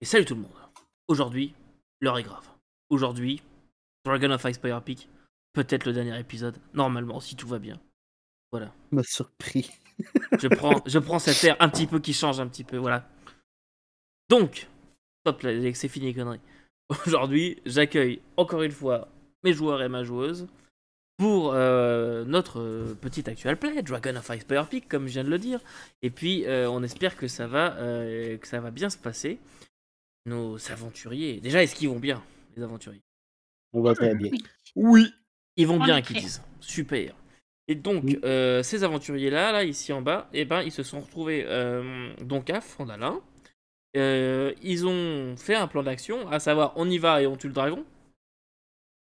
Et salut tout le monde. Aujourd'hui, l'heure est grave. Aujourd'hui, Dragon of Icespire Peak, peut-être le dernier épisode, normalement, si tout va bien. Voilà. M'a surpris. Je prends cet air un petit peu qui change un petit peu, voilà. Donc, stop, là, c'est fini les conneries. Aujourd'hui, j'accueille encore une fois mes joueurs et ma joueuse pour notre petite actual play, Dragon of Icespire Peak, comme je viens de le dire. Et puis, on espère que ça va bien se passer. Nos aventuriers. Déjà, est-ce qu'ils vont bien, les aventuriers? On va très bien. Oui. Ils vont On bien, est qu'ils prêt. disent. Super. Et donc, Oui. ces aventuriers-là, là, ici en bas, eh ben, ils se sont retrouvés donc à Fandalin. Ils ont fait un plan d'action, à savoir, on y va et on tue le dragon.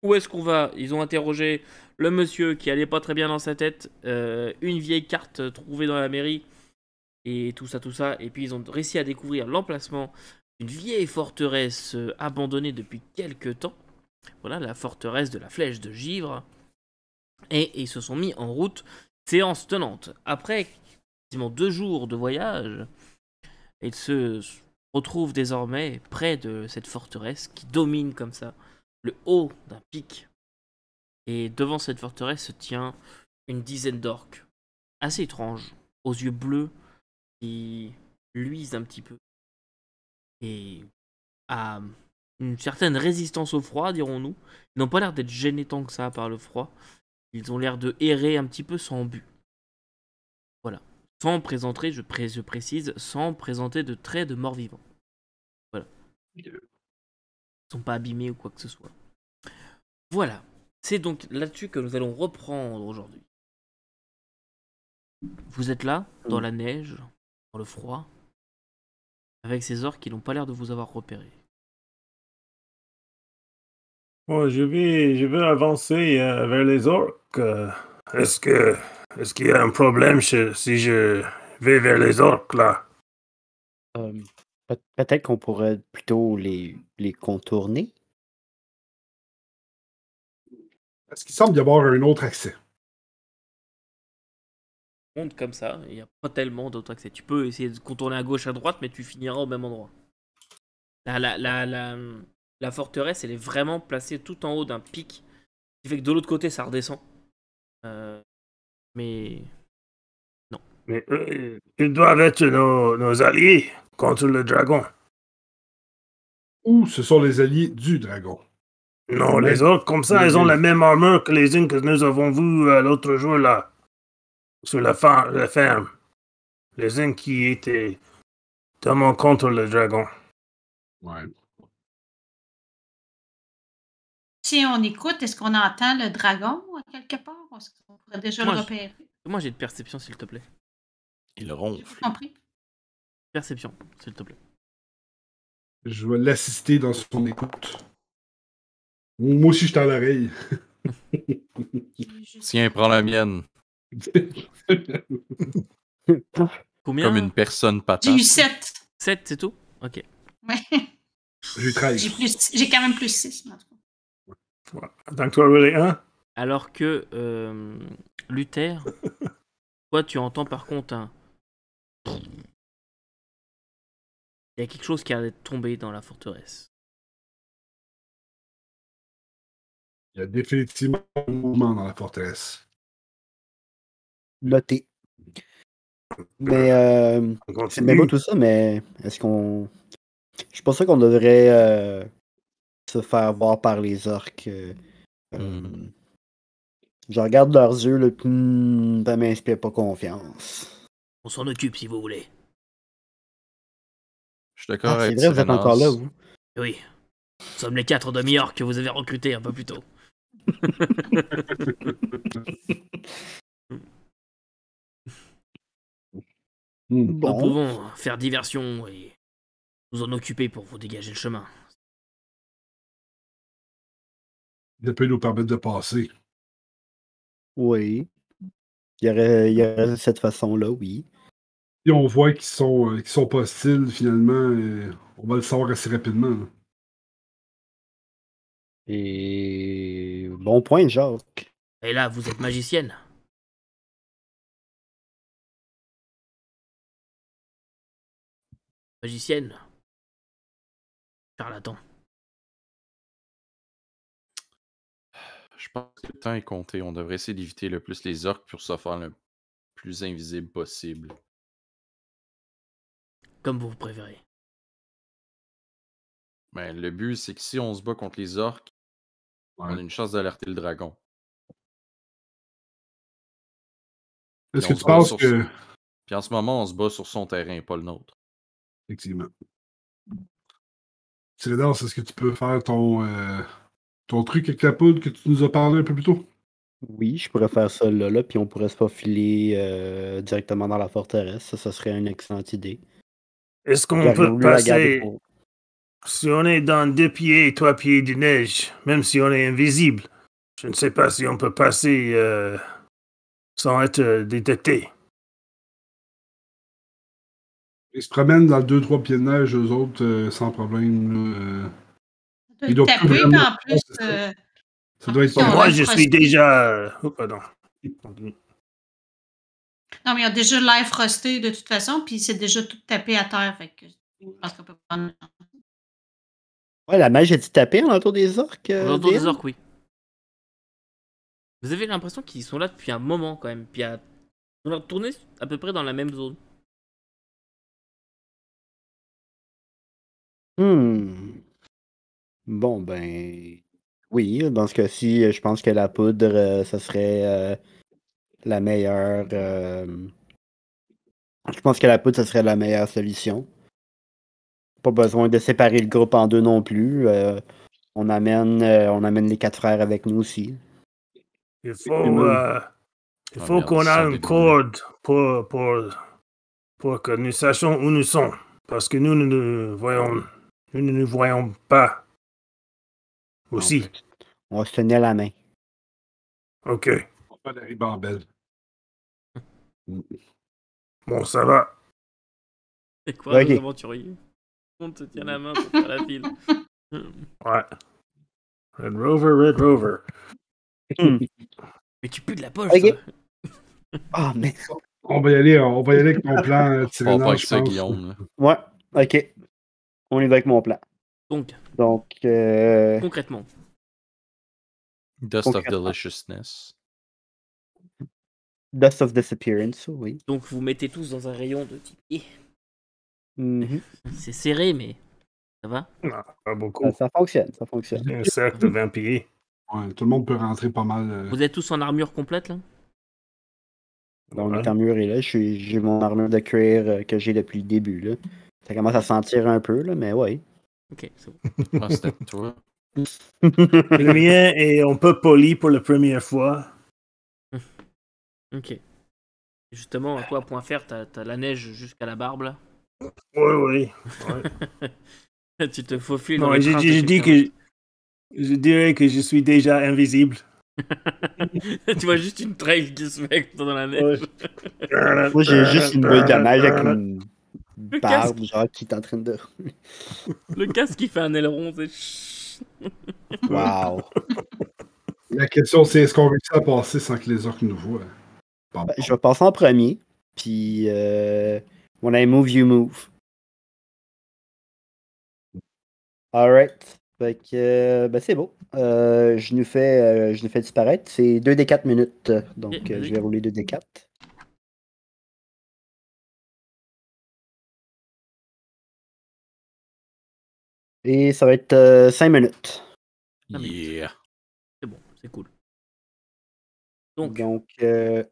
Où est-ce qu'on va? Ils ont interrogé le monsieur qui allait pas très bien dans sa tête, une vieille carte trouvée dans la mairie, et tout ça, tout ça. Et puis, ils ont réussi à découvrir l'emplacement d'une vieille forteresse abandonnée depuis quelques temps. Voilà, la forteresse de la Flèche de Givre. Et ils se sont mis en route, séance tenante. Après quasiment 2 jours de voyage, ils se retrouvent désormais près de cette forteresse qui domine comme ça le haut d'un pic. Et devant cette forteresse se tient une dizaine d'orques, assez étranges, aux yeux bleus qui luisent un petit peu. Et à une certaine résistance au froid, dirons-nous. Ils n'ont pas l'air d'être gênés tant que ça par le froid. Ils ont l'air de errer un petit peu sans but. Voilà. Sans présenter, je précise, sans présenter de traits de mort-vivant. Voilà. Ils sont pas abîmés ou quoi que ce soit. Voilà. C'est donc là-dessus que nous allons reprendre aujourd'hui. Vous êtes là, dans la neige, dans le froid, avec ces orques qui n'ont pas l'air de vous avoir repéré. Bon, je vais avancer vers les orques. Est-ce qu'il y a un problème si je vais vers les orques, là? Peut-être qu'on pourrait plutôt les contourner. Parce qu'il semble y avoir un autre accès. Monte comme ça, il n'y a pas tellement d'autres accès. Tu peux essayer de contourner à gauche, à droite, mais tu finiras au même endroit. La forteresse, elle est vraiment placée tout en haut d'un pic, ce qui fait que de l'autre côté, ça redescend. Mais non. Mais ils doivent être nos alliés contre le dragon. Ou ce sont les alliés du dragon. Non, Ouais. les orques, comme ça, ils ont la même armure que les unes que nous avons vues l'autre jour, là, sur la ferme. Les unes qui étaient tellement contre le dragon. Ouais. Si on écoute, est-ce qu'on entend le dragon à quelque part? Est-ce qu'on pourrait déjà Moi, le repérer? Moi, j'ai de perception, s'il te plaît. Il J'ai ronfle. pas compris. Perception, s'il te plaît. Je vais l'assister dans son écoute. Moi aussi, je suis à l'oreille. Tiens, prends la mienne. Combien? Comme une personne J'ai eu patate. 7. 7, c'est tout? Ok. Ouais. J'ai 13. J'ai quand même plus 6. En tout cas. Tant que toi, Willy, hein? Alors que Luther, toi, tu entends par contre un. Il y a quelque chose qui a l'air d'être tombé dans la forteresse. Il y a définitivement un mouvement dans la forteresse. Noté. Mais On c'est continue. bien beau tout ça, mais est-ce qu'on. Je suis pas sûr qu'on devrait se faire voir par les orques. Je regarde leurs yeux, là, ça m'inspire pas confiance. On s'en occupe si vous voulez. Je suis d'accord Ah, c'est avec vrai, vous êtes encore là, Cyrenas. vous. Oui. Nous sommes les 4 demi-orques que vous avez recrutés un peu plus tôt. Nous Bon. pouvons faire diversion et nous en occuper pour vous dégager le chemin. Ça peut nous permettre de passer. Oui. Il y aurait cette façon-là, oui. Si on voit qu'ils sont pas hostiles, finalement, on va le savoir assez rapidement. Là. Et bon point, Jacques. Et là, vous êtes magicienne. Magicienne. Charlatan. Je pense que le temps est compté. On devrait essayer d'éviter le plus les orques pour se faire le plus invisible possible. Comme vous préférez. Mais le but, c'est que si on se bat contre les orques, on a Ouais. une chance d'alerter le dragon. Est-ce Puis que on tu se bat penses sur que. Puis en ce moment, on se bat sur son terrain, pas le nôtre. Effectivement. Tylédor, est-ce que tu peux faire ton truc avec la poudre que tu nous as parlé un peu plus tôt? Oui, je pourrais faire ça là, puis on pourrait se faufiler directement dans la forteresse. Ça serait une excellente idée. Est-ce qu'on J'aurais peut voulu la garder passer, pour. si on est dans 2 pieds, 3 pieds de neige, même si on est invisible, je ne sais pas si on peut passer sans être détecté. Ils se promènent dans 2-3 pieds de neige, eux autres, sans problème. Ça Ils doit doivent taper, plus puis vraiment. en plus, C'est ça. Ça en doit plus, être ils ont pas Moi, l'air je suis frostés. déjà... Oh, pardon. Non, mais ils ont déjà l'air frosté de toute façon, puis c'est déjà tout tapé à terre. Fait que je pense qu'on peut prendre. Ouais, la neige a-t-il tapé autour des orques? Autour des DM? orques, oui. Vous avez l'impression qu'ils sont là depuis un moment quand même. Puis on a tourné à peu près dans la même zone. Bon, ben. Oui, dans ce cas-ci, je pense que la poudre, ça serait la meilleure. Je pense que la poudre, ça serait la meilleure solution. Pas besoin de séparer le groupe en deux non plus. On amène les 4 frères avec nous aussi. Il Ah, faut merde, qu'on ils ait sont une dédoublés. corde pour que nous sachions où nous sommes. Parce que nous ne nous voyons pas aussi. On va se tenir la main. OK. On va faire la ribambelle. Bon, ça va. C'est quoi Ok. nos aventuriers? On te tient la main pour faire la file. Ouais. Red Rover. Mais tu pues de la poche, Ok. toi. Ah, mais. On va y aller avec mon plan, Pas Tylédor, avec je ça, pense. Guillaume. Là. Ouais, ok. On y va avec mon plan. Donc, Donc, concrètement, Dust of Concrètement. Deliciousness. Dust of Disappearance, oui. donc vous mettez tous dans un rayon de 10 pieds. Mhm. C'est serré, mais ça va. Non, pas beaucoup. Ça fonctionne, ça fonctionne. Un cercle de 20 pieds. Ouais, tout le monde peut rentrer pas mal. Vous êtes tous en armure complète, là? Donc, Ouais. on est armuré là. J'ai mon armure de cuir que j'ai depuis le début, là. Ça commence à sentir un peu, là, mais ouais. Ok, c'est bon. Ah, c'était toi. Le mien est un peu poli pour la première fois. Ok. Justement, toi, point fer, t'as la neige jusqu'à la barbe, là. Oui. Tu te faufiles Non, dans les je traces de dis quelqu'un. que je dirais que je suis déjà invisible. Tu vois juste une trail qui se met dans la neige. Moi, j'ai juste une boule de neige avec une Le barbe, casque. genre, qui est en train de. Le casque qui fait un aileron, c'est... Wow. La question, c'est est-ce qu'on réussit à passer sans que les orques nous voient? Bon. Ben, je vais passer en premier, puis when I move, you move. Alright. Fait que, ben c'est beau. Je nous fais disparaître. C'est 2d4 minutes, donc Ok, je vas-y. vais rouler 2d4. Et ça va être 5 minutes. Ah, mais- Yeah. C'est bon, c'est cool. Donc, Donc, ouais,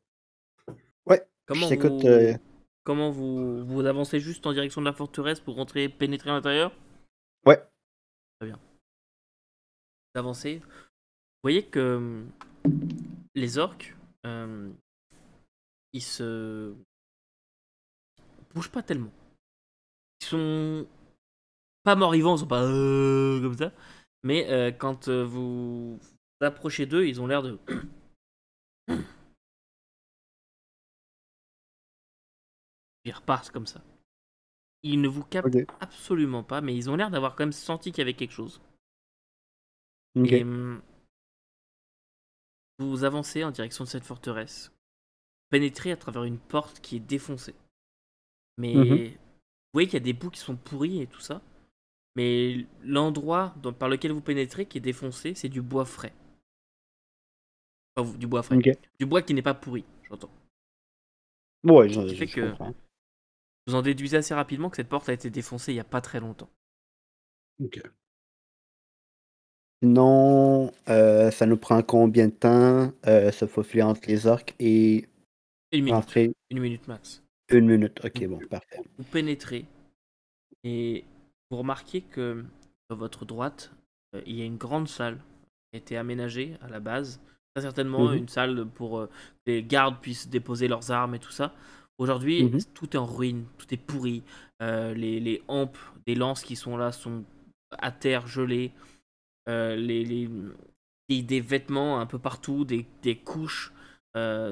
comment je t'écoute. vous avancez juste en direction de la forteresse pour pénétrer à l'intérieur? Ouais. Vous avancez. Vous voyez que les orques, ils se bougent pas tellement. Ils sont pas morts-vivants, ils sont pas comme ça. Mais quand vous approchez d'eux, ils ont l'air de... Ils repartent comme ça. Ils ne vous captent Ok. absolument pas, mais ils ont l'air d'avoir quand même senti qu'il y avait quelque chose. Ok. Et vous avancez en direction de cette forteresse. Vous pénétrez à travers une porte qui est défoncée. Mais Mhm. vous voyez qu'il y a des bouts qui sont pourris et tout ça. Mais l'endroit par lequel vous pénétrez, qui est défoncé, c'est du bois frais. Enfin, du bois frais. Ok. Du bois qui n'est pas pourri, j'entends. Ouais, Ce qui fait je que comprends. vous en déduisez assez rapidement que cette porte a été défoncée il n'y a pas très longtemps. Ok. Sinon, ça nous prend combien de temps se faufiler entre les orques et Une minute. rentrer? Une minute max. 1 minute. Ok, bon, parfait. Vous pénétrez et vous remarquez que à votre droite, il y a une grande salle qui a été aménagée à la base. Très certainement Mhm. une salle pour que les gardes puissent déposer leurs armes et tout ça. Aujourd'hui, Mhm. tout est en ruine, tout est pourri. Les hampes des lances qui sont là sont à terre, gelées. Des vêtements un peu partout, des couches,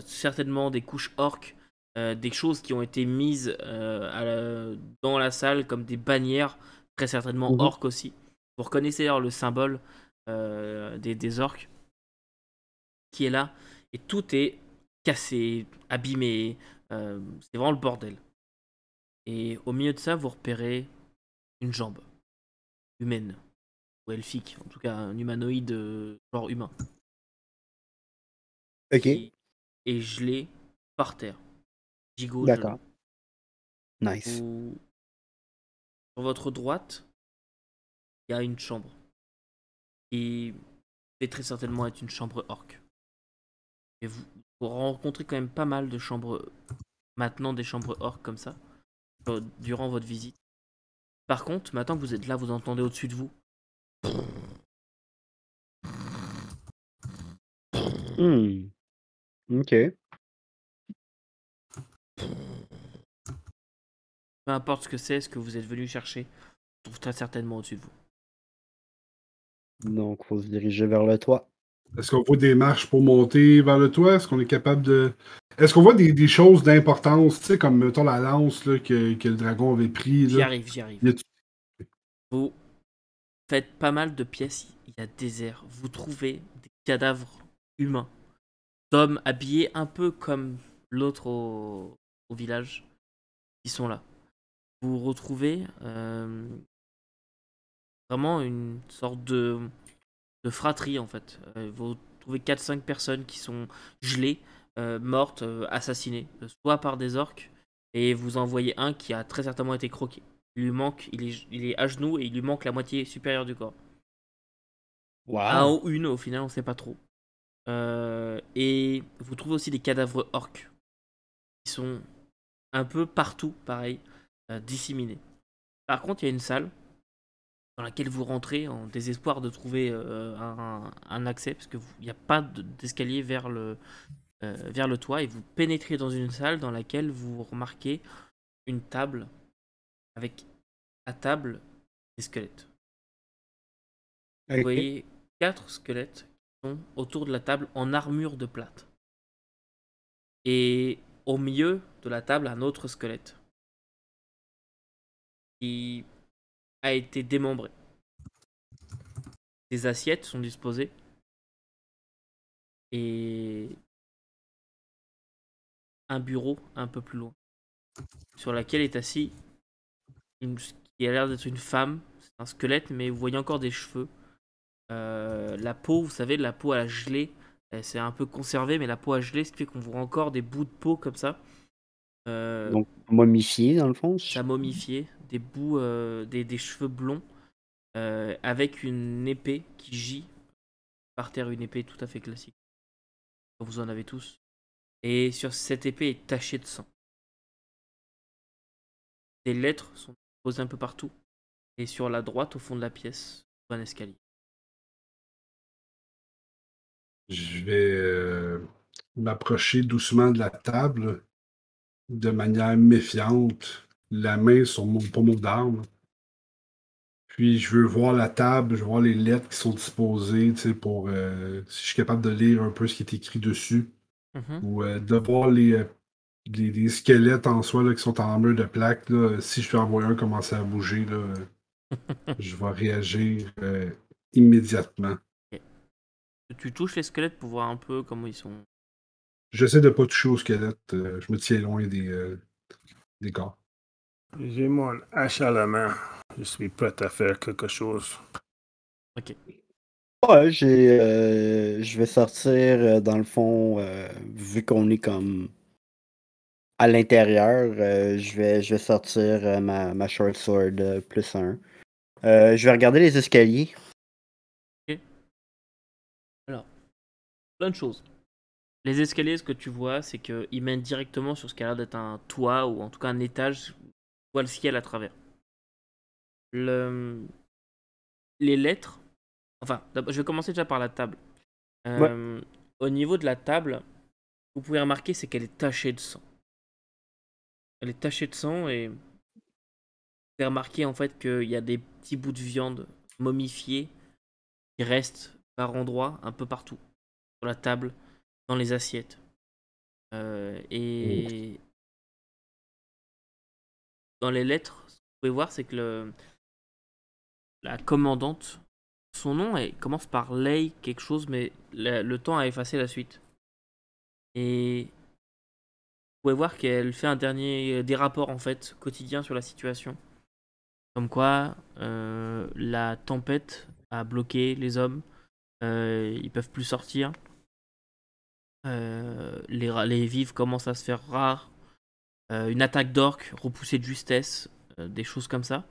certainement des couches orques, des choses qui ont été mises dans la salle comme des bannières, très certainement Mhm. orques aussi. Vous reconnaissez d'ailleurs le symbole des orques qui est là, et tout est cassé, abîmé, c'est vraiment le bordel. Et au milieu de ça, vous repérez une jambe humaine, ou elfique, en tout cas un humanoïde genre humain, Ok, qui est gelé par terre, gigot gelé. d'accord. Nice. Sur votre droite, il y a une chambre qui peut très certainement être une chambre orque. Et vous rencontrez quand même pas mal de chambres, maintenant des chambres orques comme ça, durant votre visite. Par contre, maintenant que vous êtes là, vous entendez au-dessus de vous. Ok. Peu importe ce que c'est, ce que vous êtes venu chercher, trouve très certainement au-dessus de vous. Donc, faut se diriger vers le toit. Est-ce qu'on voit des marches pour monter vers le toit? Est-ce qu'on est capable de. Est-ce qu'on voit des choses d'importance, tu sais, comme mettons la lance là, que le dragon avait pris J'y là? arrive, j'y arrive. Y a-tu- Vous faites pas mal de pièces, il y a des airs. Vous trouvez des cadavres humains, d'hommes habillés un peu comme l'autre au village, qui sont là. Vous retrouvez vraiment une sorte de fratrie en fait. Vous trouvez 4-5 personnes qui sont gelées, mortes, assassinées, soit par des orques, et vous en voyez un qui a très certainement été croqué. Il lui manque, il est à genoux et il lui manque la moitié supérieure du corps. Un Wow. ou une, au final, on sait pas trop. Et vous trouvez aussi des cadavres orques qui sont un peu partout, pareil, disséminés. Par contre, il y a une salle dans laquelle vous rentrez en désespoir de trouver un accès, parce qu'il n'y a pas d'escalier vers le toit, et vous pénétrez dans une salle dans laquelle vous remarquez une table avec à table des squelettes. Vous Ok. voyez 4 squelettes qui sont autour de la table en armure de plate. Et au milieu de la table, un autre squelette qui a été démembré. Des assiettes sont disposées et un bureau un peu plus loin sur laquelle est assis qui a l'air d'être une femme. C'est un squelette, mais vous voyez encore des cheveux. La peau, vous savez, la peau à la gelée, c'est un peu conservé, mais la peau à gelée, ce qui fait qu'on voit encore des bouts de peau comme ça. Donc, momifié, dans le fond. Ça momifié, des bouts, des cheveux blonds, avec une épée qui gît par terre, une épée tout à fait classique. Vous en avez tous. Et sur cette épée est tachée de sang. Des lettres sont posées un peu partout. Et sur la droite, au fond de la pièce, un escalier. Je vais m'approcher doucement de la table, de manière méfiante, la main sur mon pommeau d'arme. Puis je veux voir la table, je veux voir les lettres qui sont disposées, tu sais, pour si je suis capable de lire un peu ce qui est écrit dessus. Mhm. Ou de voir les squelettes en soi là, qui sont en armure de plaque. Là, si je peux en voir un commencer à bouger, là, je vais réagir immédiatement. Ok. Tu touches les squelettes pour voir un peu comment ils sont. J'essaie de pas toucher aux squelettes. Je me tiens loin des corps. J'ai mon hache à la main. Je suis prêt à faire quelque chose. Ok. Ouais, je vais sortir, dans le fond, vu qu'on est comme à l'intérieur, je vais sortir ma short sword +1. Je vais regarder les escaliers. Alors, plein de choses. Les escaliers, ce que tu vois, c'est qu'ils mènent directement sur ce qui a l'air d'être un toit ou en tout cas un étage. Tu vois le ciel à travers. Le... Les lettres. Enfin, je vais commencer déjà par la table. Ouais. Au niveau de la table, vous pouvez remarquer, c'est qu'elle est tachée de sang. Elle est tachée de sang et vous pouvez remarquer en fait qu'il y a des petits bouts de viande momifiés qui restent par endroits un peu partout. Sur la table, dans les assiettes. Et dans les lettres, ce que vous pouvez voir, c'est que la commandante, son nom commence par Lei quelque chose, mais le temps a effacé la suite. Et vous pouvez voir qu'elle fait des rapports en fait quotidiens sur la situation. Comme quoi, la tempête a bloqué les hommes, ils peuvent plus sortir. Les vivres commencent à se faire rares. Une attaque d'orques repoussée de justesse, des choses comme ça.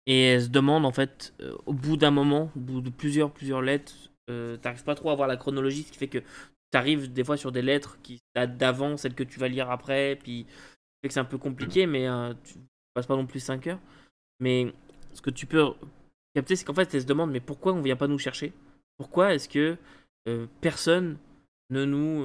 Et elle se demande en fait, au bout d'un moment, au bout de plusieurs lettres, t'arrives pas trop à voir la chronologie, ce qui fait que t'arrives des fois sur des lettres qui datent d'avant, celles que tu vas lire après, puis fait que c'est un peu compliqué, mais tu passes pas non plus 5 heures. Mais ce que tu peux capter, c'est qu'en fait, elle se demande, mais pourquoi on vient pas nous chercher? Pourquoi est-ce que personne ne nous,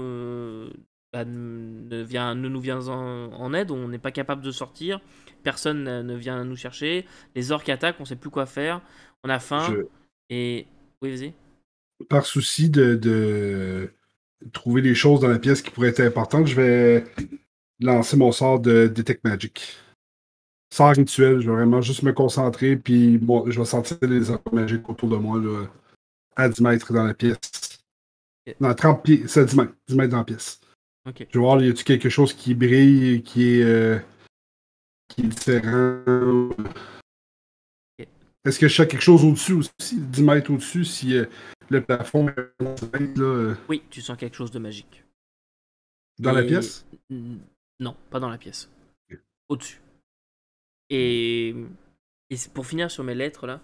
ne nous vient en aide? On n'est pas capable de sortir, personne ne vient nous chercher, les orques attaquent, on sait plus quoi faire, on a faim, et... Oui, vas-y. Par souci de trouver des choses dans la pièce qui pourraient être importantes, je vais lancer mon sort de Detect Magic. Sort rituel, je vais vraiment juste me concentrer, puis bon, je vais sentir les armes magiques autour de moi, là, à 10 mètres dans la pièce. Ok. Non, 30 pieds, c'est à 10 mètres, 10 mètres dans la pièce. Ok. Je vais voir, y a-t-il quelque chose qui brille, qui est différent? Ok. Est-ce que je sais quelque chose au-dessus aussi, 10 mètres au-dessus, si le plafond est 11 mètres, là, Oui, tu sens quelque chose de magique. dans la pièce? Non, pas dans la pièce. Ok. Au-dessus. Et pour finir sur mes lettres là,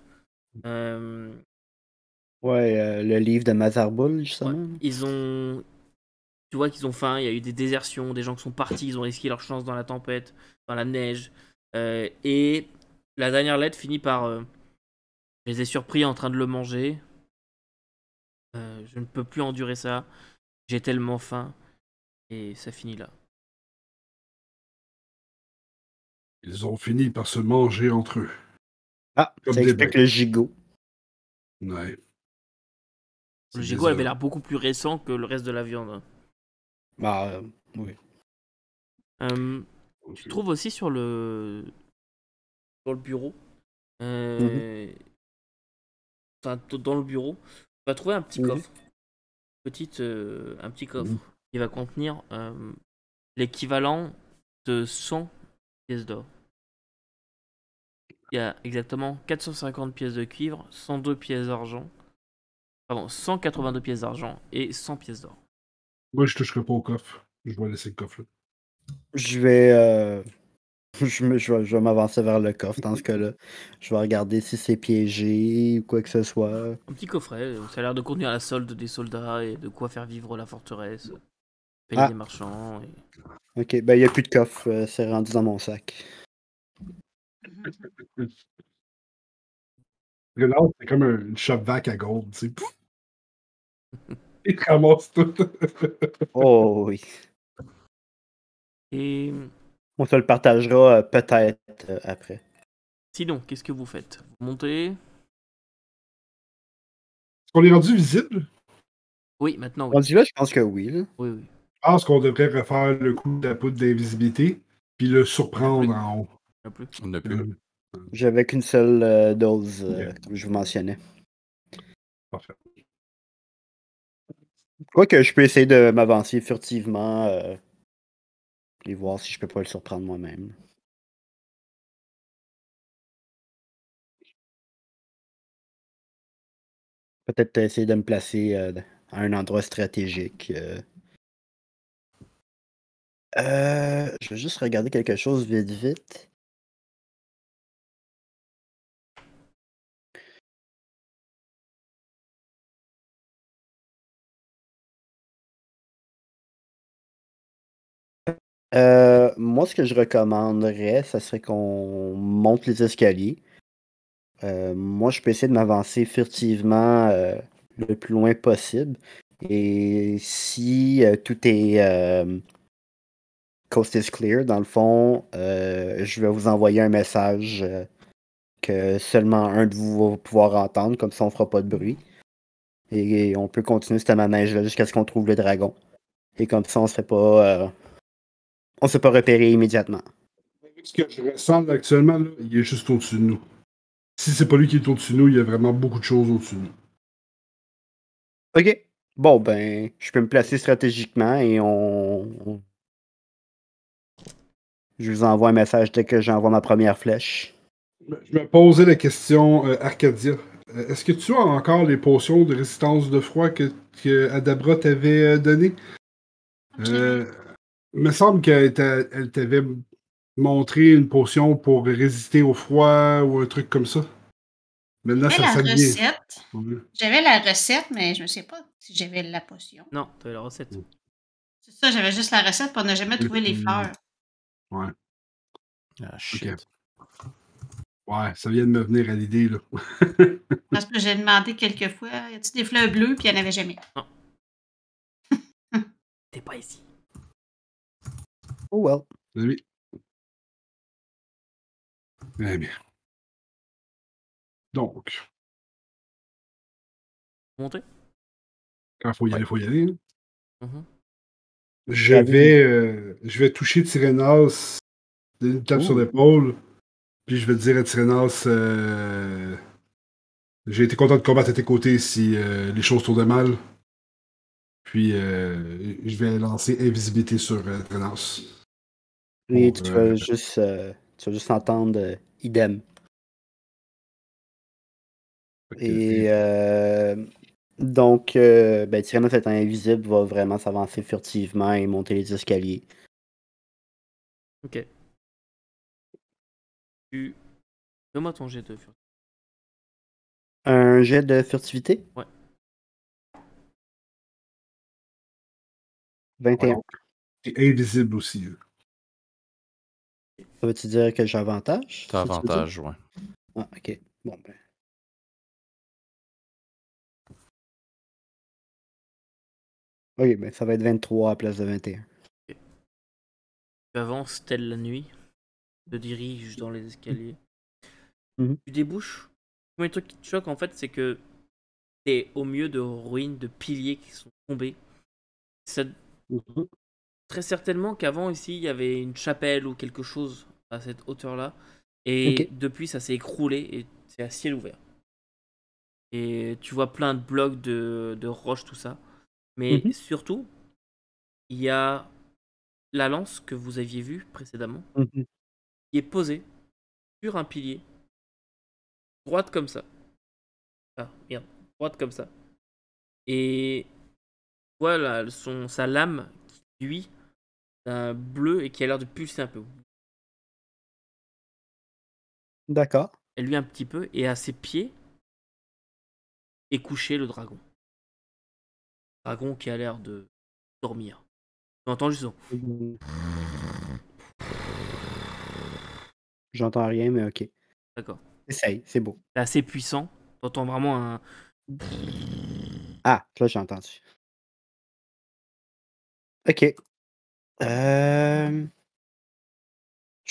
Ouais, le livre de Mazarbul, ouais, justement. tu vois qu'ils ont faim, il y a eu des désertions, des gens qui sont partis, ils ont risqué leur chance dans la tempête, dans la neige. Et la dernière lettre finit par je les ai surpris en train de le manger. Je ne peux plus endurer ça. J'ai tellement faim. Et ça finit là. Ils ont fini par se manger entre eux. Ah, Comme ça des explique bêtes. le gigot. Ouais. Le C'est gigot avait désolant. l'air beaucoup plus récent que le reste de la viande. Hein. Bah, oui. Tu trouves aussi sur le bureau. Enfin, dans le bureau, tu vas trouver un petit Mhm. coffre. Un petit coffre qui va contenir l'équivalent de 100 pièces d'or. Il y a exactement 450 pièces de cuivre, 102 pièces d'argent, pardon, 182 pièces d'argent et 100 pièces d'or. Moi, je toucherai pas au coffre. Je vais laisser le coffre là. Je vais, je vais m'avancer vers le coffre dans ce cas-là. Je vais regarder si c'est piégé ou quoi que ce soit. Un petit coffret, ça a l'air de contenir la solde des soldats et de quoi faire vivre la forteresse, payer des Ah, marchands. Et... ok. Ben, il n'y a plus de coffre. C'est rendu dans mon sac. Parce que là, c'est comme une shop vac à gold, tu sais. Pouf! Il te ramasse tout. Oh oui. et On se le partagera peut-être après. sinon, qu'est-ce que vous faites? Vous montez? On est rendu visible? Oui, maintenant oui. Rendu là, je pense que oui. Là. Oui, oui. Je pense qu'on devrait refaire le coup de la poudre d'invisibilité, puis le surprendre plus. en haut. Un plus. On n'a plus. J'avais qu'une seule dose, Ok. comme je vous mentionnais. Parfait. Quoique je peux essayer de m'avancer furtivement Et voir si je peux pas le surprendre moi-même. Peut-être essayer de me placer à un endroit stratégique. Je vais juste regarder quelque chose vite. Moi, ce que je recommanderais, ça serait qu'on monte les escaliers. Moi, je peux essayer de m'avancer furtivement le plus loin possible. Et si tout est coast is clear, dans le fond, je vais vous envoyer un message que seulement un de vous va pouvoir entendre, comme ça on fera pas de bruit. Et on peut continuer ce manège-là jusqu'à ce qu'on trouve le dragon. Et comme ça, on se fait pas repérer immédiatement. Avec ce que je ressens là, actuellement, là, il est juste au-dessus de nous. Si c'est pas lui qui est au-dessus de nous, il y a vraiment beaucoup de choses au-dessus de nous. Ok. Bon, ben, je peux me placer stratégiquement et je vous envoie un message dès que j'envoie ma première flèche. Je me posais la question, Arcadia. Est-ce que tu as encore les potions de résistance de froid que Adabra t'avait données? Il me semble qu'elle t'avait montré une potion pour résister au froid ou un truc comme ça. Maintenant, J'avais ça la devient. recette. Ouais. J'avais la recette, mais je ne sais pas si j'avais la potion. Non, t'avais la recette. C'est ça, j'avais juste la recette, puis on n'a jamais trouvé les fleurs. Ouais. Ah, shit. Ouais, ça vient de me venir à l'idée, là. Parce que j'ai demandé quelques fois, y a-t-il des fleurs bleues, puis il n'y en avait jamais. Non. T'es pas ici. Oh well. Oui. Très bien. Donc, Monter? quand il faut y aller, il faut y aller. Mhm. Je vais toucher Tyrénas d'une tape sur Ouh. l'épaule, puis je vais dire à Tyrénas, j'ai été content de combattre à tes côtés si les choses tournaient mal. Puis je vais lancer invisibilité sur Tyrénas. Et Pour, tu vas juste entendre idem. Et donc, ben, Tyrannos étant invisible va vraiment s'avancer furtivement et monter les escaliers. Ok. Fais-moi ton jet de furtivité. Un jet de furtivité? Ouais. 21. c'est invisible aussi. Ça veut-tu dire que j'ai avantage? T'as c'est ça que tu veux dire? avantage, ouais. Ah, ok. Bon, ben. Ok, ben ça va être 23 à la place de 21. Tu avances telle la nuit, te diriges dans les escaliers. Mhm. Tu débouches. Le premier truc qui te choque en fait, c'est que t'es au milieu de ruines, de piliers qui sont tombés. Ça- Mhm. Très certainement qu'avant ici il y avait une chapelle ou quelque chose à cette hauteur-là. Et Ok. depuis ça s'est écroulé et c'est à ciel ouvert. Et tu vois plein de blocs de roches, tout ça. Mais Mhm. surtout, il y a la lance que vous aviez vue précédemment, Mhm. qui est posée sur un pilier, droite comme ça. Ah, merde, droite comme ça. Et voilà, sa lame qui luit d'un bleu et qui a l'air de pulser un peu. D'accord. Elle luit un petit peu et à ses pieds est couché le dragon. Dragon qui a l'air de dormir. Tu entends juste son. Mhm. J'entends rien, mais ok. D'accord. Essaye, c'est beau. C'est assez puissant. Tu entends vraiment un. Ah, là j'ai entendu. Ok. Je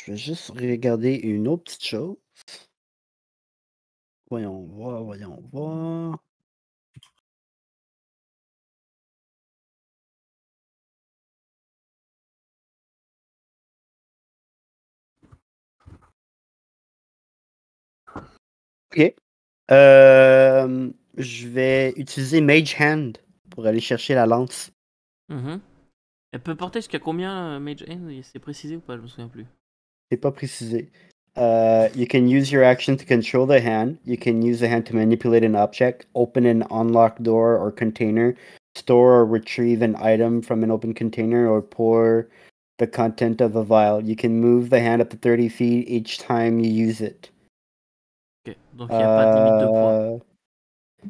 vais juste regarder une autre petite chose. Voyons voir. Ok. Je vais utiliser Mage Hand pour aller chercher la lance. Mhm. Elle peut porter jusqu'à combien, Mage Hand? C'est précisé ou pas? Je me souviens plus. C'est pas précisé. You can use your action to control the hand. You can use the hand to manipulate an object, open an unlocked door or container, store or retrieve an item from an open container, or pour the content of a vial. You can move the hand up to 30 feet each time you use it. Ok, donc il n'y a pas de limite de poids.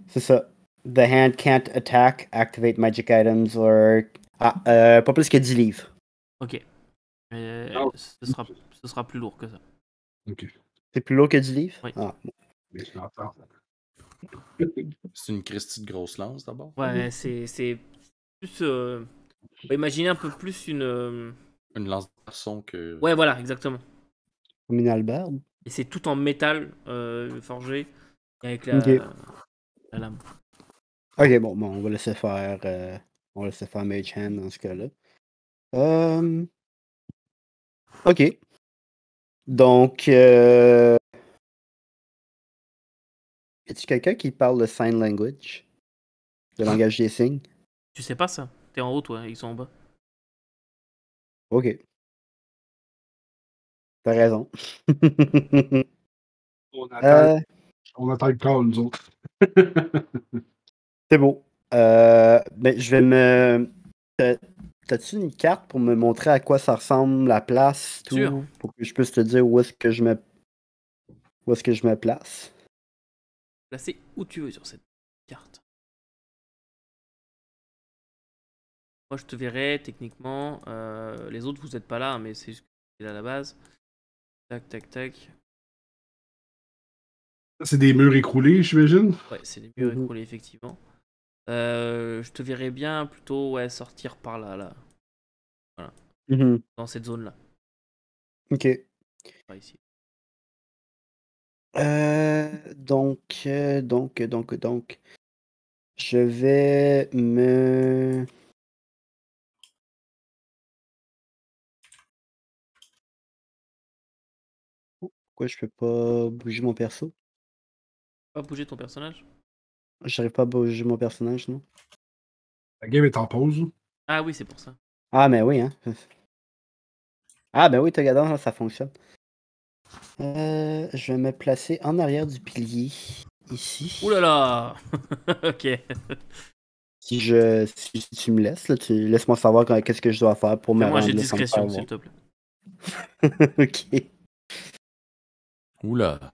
C'est ça. The hand can't attack, activate magic items, or... pas plus que 10 livres. Ok. Oh. Ce sera plus lourd que ça. Ok. C'est plus lourd que 10 livres? Oui. Ah, bon. Mais je l'entends. C'est une Christie de grosse lance d'abord. Ouais, c'est plus... imaginez un peu plus une... Une lance de garçon que. Ouais, voilà, exactement. Comme une hallebarde? Et c'est tout en métal forgé avec Ok. la lame. Ok, bon, on va laisser faire... on va laisser faire Mage Hand dans ce cas-là. Ok. Donc, y a-t-il quelqu'un qui parle le sign language? Le langage des signes? Tu sais pas ça? T'es en haut, toi, ils sont en bas. Ok. T'as raison. On attend le call, nous autres. C'est beau. Mais je vais me... T'as-tu une carte pour me montrer à quoi ça ressemble, la place, tout? Sûr. Pour que je puisse te dire où est-ce que je me place? Placé où tu veux sur cette carte. Moi, je te verrai techniquement. Les autres, vous êtes pas là, mais c'est juste que c'est là à la base. Tac, tac, tac. C'est des murs écroulés, j'imagine? Ouais, c'est les murs Mhm. écroulés, effectivement. Je te verrai bien plutôt sortir par là. Mhm. Dans cette zone-là. Ok. Pas ici. Donc. Je vais me... Pourquoi je peux pas bouger mon perso? Pas bouger ton personnage? J'arrive pas à bouger mon personnage, non? La game est en pause. Ah oui, c'est pour ça. Ah, mais oui, hein. Ah, ben oui, t'as regardé, ça fonctionne. Je vais me placer en arrière du pilier, ici. Ouh là là. Ok. Si tu me laisses, là, laisse-moi savoir qu'est-ce que je dois faire pour me Fais-moi un jet rendre de là sans me discrétion, faire s'il te plaît. voir. Ok. Oula.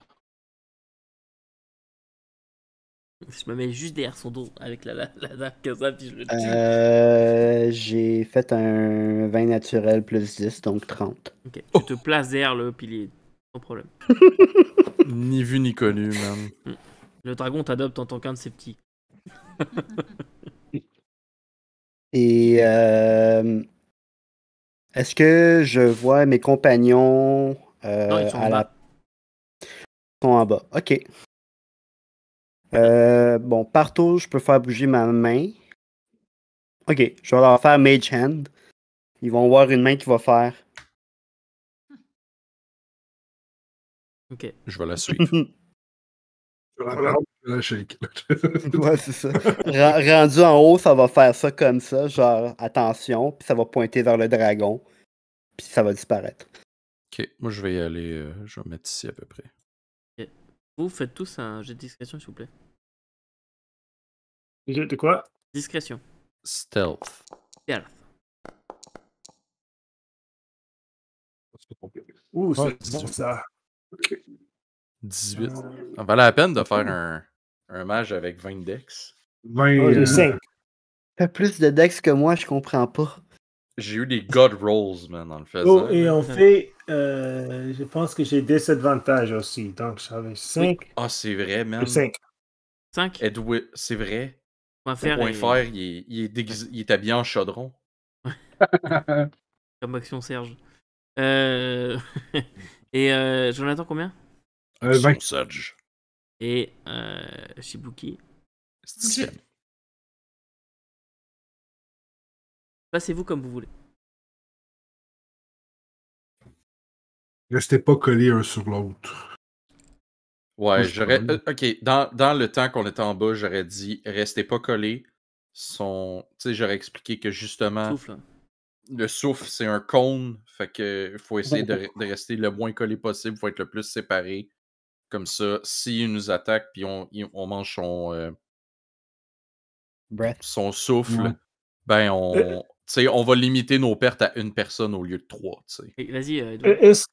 Je me mets juste derrière son dos avec la dame comme ça, puis je le tue. J'ai fait un 20 naturel plus 10, donc 30. Ok, tu te places derrière le pilier. Sans problème. Ni vu ni connu, man. Le dragon t'adopte en tant qu'un de ses petits. Et est-ce que je vois mes compagnons Non, ils sont en bas. Ils sont en bas. Ok. Bon, partout, je peux faire bouger ma main. Ok, je vais leur faire Mage Hand. Ils vont voir une main qui va faire. Ok. Je vais la suivre. Je vais la shake. Ouais, c'est ça. Rendu en haut, ça va faire ça comme ça, genre attention, puis ça va pointer vers le dragon, puis ça va disparaître. Ok, moi je vais y aller. Je vais mettre ici à peu près. Vous faites tous un jet de discrétion, s'il vous plaît. De quoi? Discrétion. Stealth. Stealth. Ouh, Ouais, c'est bon ça. 18. Ça valait la peine de faire un mage avec 20 dex. 20. Oh, j'ai 5. Fait plus de dex que moi, je comprends pas. J'ai eu des god rolls, man, en le faisant. Oh, et en fait, je pense que j'ai des avantages aussi. Donc, j'avais 5. Ah, c'est vrai, man. 5. 5. Edwin, c'est vrai. Point Le faire point et... fer, il est déguisé, il est habillé en chaudron. Comme Action Serge. Et Jonathan, combien? 20. Son Sudge. Et Shibuki. C'est Passez-vous comme vous voulez. Restez pas collés un sur l'autre. Ouais, Moi, je j'aurais. colle. Ok, dans le temps qu'on était en bas, j'aurais dit restez pas collés. Tu sais, j'aurais expliqué que justement, Souffle. le souffle, c'est un cône. Fait que faut essayer de rester le moins collé possible. Faut être le plus séparé. Comme ça, s'il nous attaque puis on mange Breath. son souffle, Ouais. ben on va limiter nos pertes à une personne au lieu de 3. Vas-y, Edouard.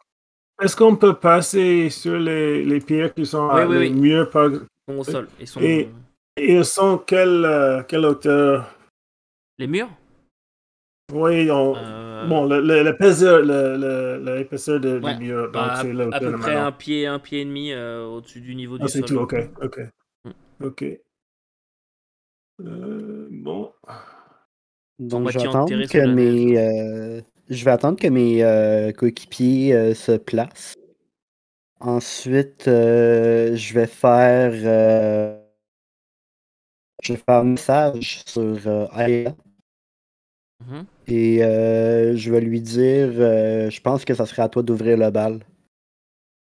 Est-ce qu'on peut passer sur les pierres qui sont Oui. les murs par... Ils sont au sol. Ils sont... Et ils sont quelle hauteur? Les murs? Oui, bon, l'épaisseur des Ouais, murs, donc bah, c'est la à hauteur peu de près maintenant. un pied et demi au-dessus du niveau Ah, du c'est sol. tout, ok. Mm. Bon. Donc, je vais moitié attendre enterré que sous la neige. je vais attendre que mes coéquipiers se placent. Ensuite, je vais faire un message sur Aya Mhm. et je vais lui dire je pense que ça serait à toi d'ouvrir le bal.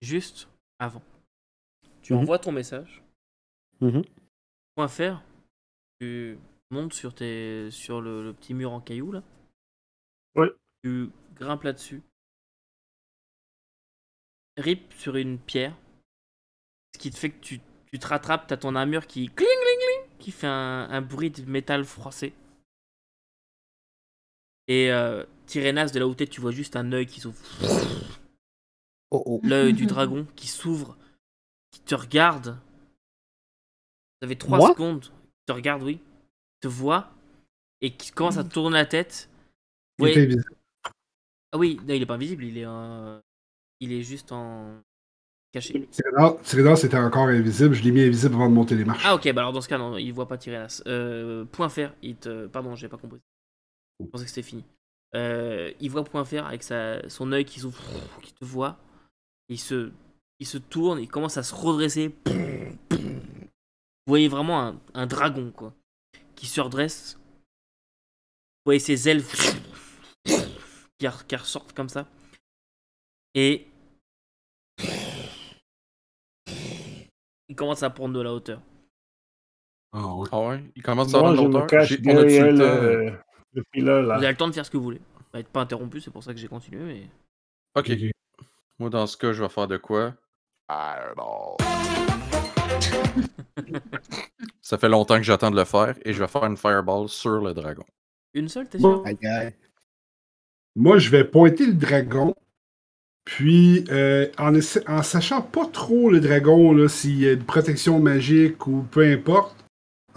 Juste avant. Tu Mhm. envoies ton message. Mhm. Point faire. Tu montes sur le petit mur en cailloux là. Oui. Tu grimpes là-dessus. Rip sur une pierre. Ce qui te fait que tu te rattrapes, t'as ton armure qui cling cling cling, qui fait un bruit de métal froissé. Et Tyrénas, de là où t'es, tu vois juste un œil qui s'ouvre. Oh oh. L'œil du dragon qui s'ouvre, qui te regarde. Vous avez 3 Moi? secondes. Qui te regarde, oui. Te voit. Et qui commence à tourner la tête. Il est invisible. Ah oui, non, il est pas invisible, il est juste en caché. Tyrénas c'était encore invisible. Je l'ai mis invisible avant de monter les marches. Ah ok, bah alors dans ce cas, non, il voit pas Tyrénas. Point faire, pardon, j'ai pas compris. Je pensais que c'était fini. Il voit point faire avec son œil qui s'ouvre, qui te voit. Il se tourne, il commence à se redresser. Vous voyez vraiment un dragon, quoi, qui se redresse. Vous voyez ses ailes qui ressortent comme ça. Et il commence à prendre de la hauteur. Ah ouais. Ah ouais? Il commence à Moi, avoir de je la me hauteur? cache On a-tu derrière le temps? le pilote, Vous là. avez le temps de faire ce que vous voulez. Ça va être pas interrompu, c'est pour ça que j'ai continué. Mais... Ok. Moi, dans ce cas, je vais faire de quoi? Ça fait longtemps que j'attends de le faire et je vais faire une fireball sur le dragon. Une seule, t'es sûr? Aïe, aïe. Moi, je vais pointer le dragon. Puis, en sachant pas trop le dragon, là, s'il y a une protection magique ou peu importe,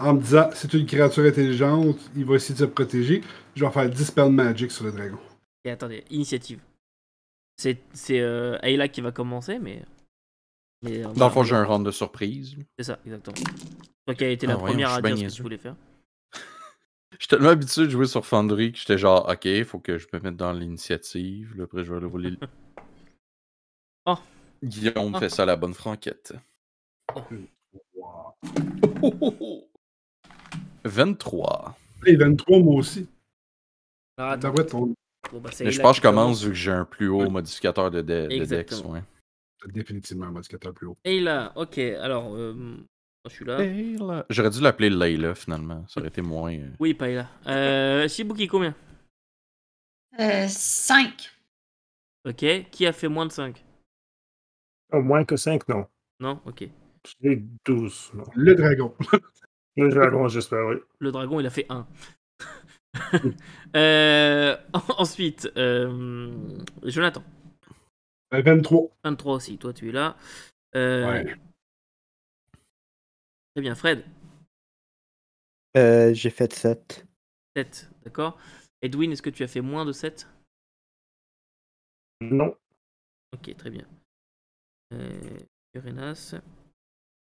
en me disant c'est une créature intelligente, il va essayer de se protéger, je vais faire Dispel Magic sur le dragon. Et attendez, initiative. C'est Ayla qui va commencer, mais Dans le fond, j'ai un round de surprise. c'est ça, exactement. Toi qui a été la voyons, première je à suis dire bien ce que niaiseux. tu voulais faire. Je suis tellement habitué de jouer sur Foundry que j'étais genre, ok, faut que je me mette dans l'initiative. Là, après, je vais aller rouler. Oh. Guillaume Oh. fait ça à la bonne franquette. Wow. 23. Et 23, moi aussi. Alors, attends. T'as ton... Bon, bah, c'est Mais je Ayla pense que qui je commence vu que j'ai un plus haut Ouais. modificateur de Dex. Exactement. Ouais. Définitivement un modificateur plus haut. Ayla, ok, alors, je suis là. Layla. J'aurais dû l'appeler Layla finalement. Ça aurait été moins. Oui, pas Ayla. Shibuki, combien? 5. Ok, qui a fait moins de 5? Au moins que 5, non. Non? Ok. J'ai 12, non. Le dragon. Le dragon, j'espère, oui. Le dragon, il a fait 1. Ensuite, Jonathan. 23. 23 aussi, toi tu es là. Ouais. Très bien, Fred. J'ai fait 7. 7, d'accord. Edwin, est-ce que tu as fait moins de 7? Non. Ok, très bien. Urenas.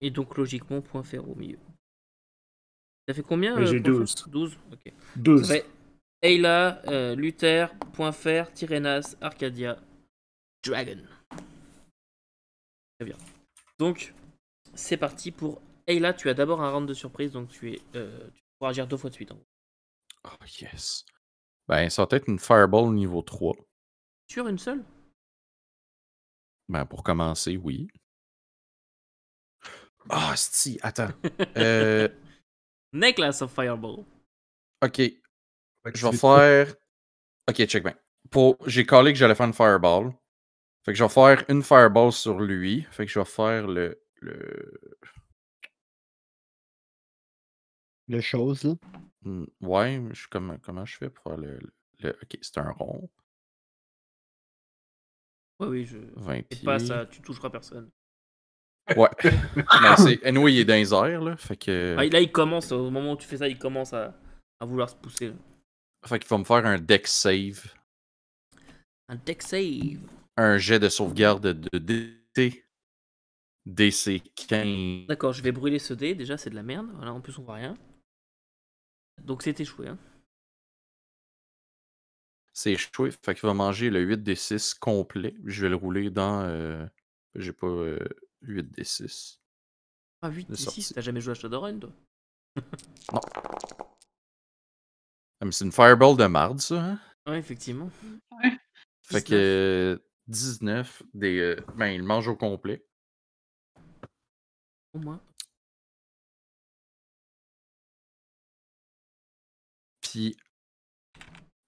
Et donc, logiquement, point faire au milieu. Ça fait combien? J'ai point 12. faire 12, ok. 12. Ça fait Ayla, Luther, point faire, Tyrénas, Arcadia, Dragon. Très bien. Donc, c'est parti pour Ayla. Tu as d'abord un round de surprise, donc tu pourras agir 2 fois de suite. En gros. Oh yes. Ben, ça va être une fireball niveau 3. Sur une seule? Ben, pour commencer, oui. Ah, si, attends. Necklace of Fireball. Ok. Je vais faire Ok, check bien. J'ai callé que j'allais faire une fireball. Fait que je vais faire une fireball sur lui. Fait que je vais faire le... Les choses, là. Ouais, comment je fais pour faire Ok, c'est un rond. Ouais, oui, je. 20 Et pieds. pas ça, tu toucheras personne. Ouais. Mais c'est... Anyway, il est dans les airs, là. Fait que... Ah, là, il commence, au moment où tu fais ça, il commence à vouloir se pousser. Là. Fait qu'il va me faire un dex save. Un deck save. Un jet de sauvegarde de DC. DC 15. D'accord, je vais brûler ce dé. Déjà, c'est de la merde. Voilà, en plus, on voit rien. Donc, c'est échoué. Hein. C'est échoué. Fait qu'il va manger le 8d6 complet. Je vais le rouler dans... J'ai pas 8d6. Ah, 8 de d 6, sortie. t'as jamais joué à Shadowrun, toi? Non. Ah, mais c'est une fireball de marde, ça, hein? Ouais, effectivement. Ouais. Fait que 19 des. Ben, il mange au complet. Au moins. Puis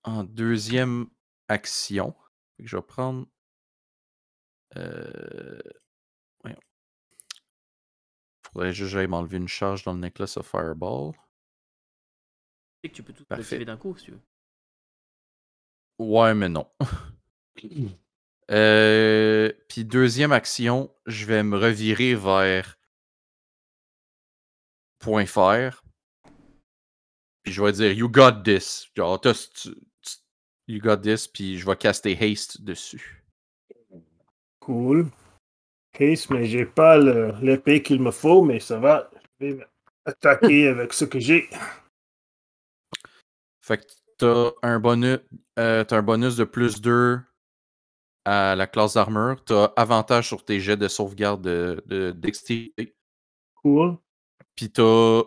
en deuxième action, fait que je vais prendre. Voyons. Faudrait juste que j'aille m'enlever une charge dans le Necklace of Fireball. Tu sais que tu peux tout Parfait. activer d'un coup, si tu veux. Ouais, mais non. Puis deuxième action, je vais me revirer vers point faire. Puis je vais dire You got this. Genre, you got this, puis je vais caster haste dessus. Cool. Case, mais j'ai pas l'épée qu'il me faut, mais ça va. Je vais attaquer avec ce que j'ai. Fait que t'as un bonus de plus 2 à la classe d'armure. T'as avantage sur tes jets de sauvegarde de dextérité. Cool. Puis t'as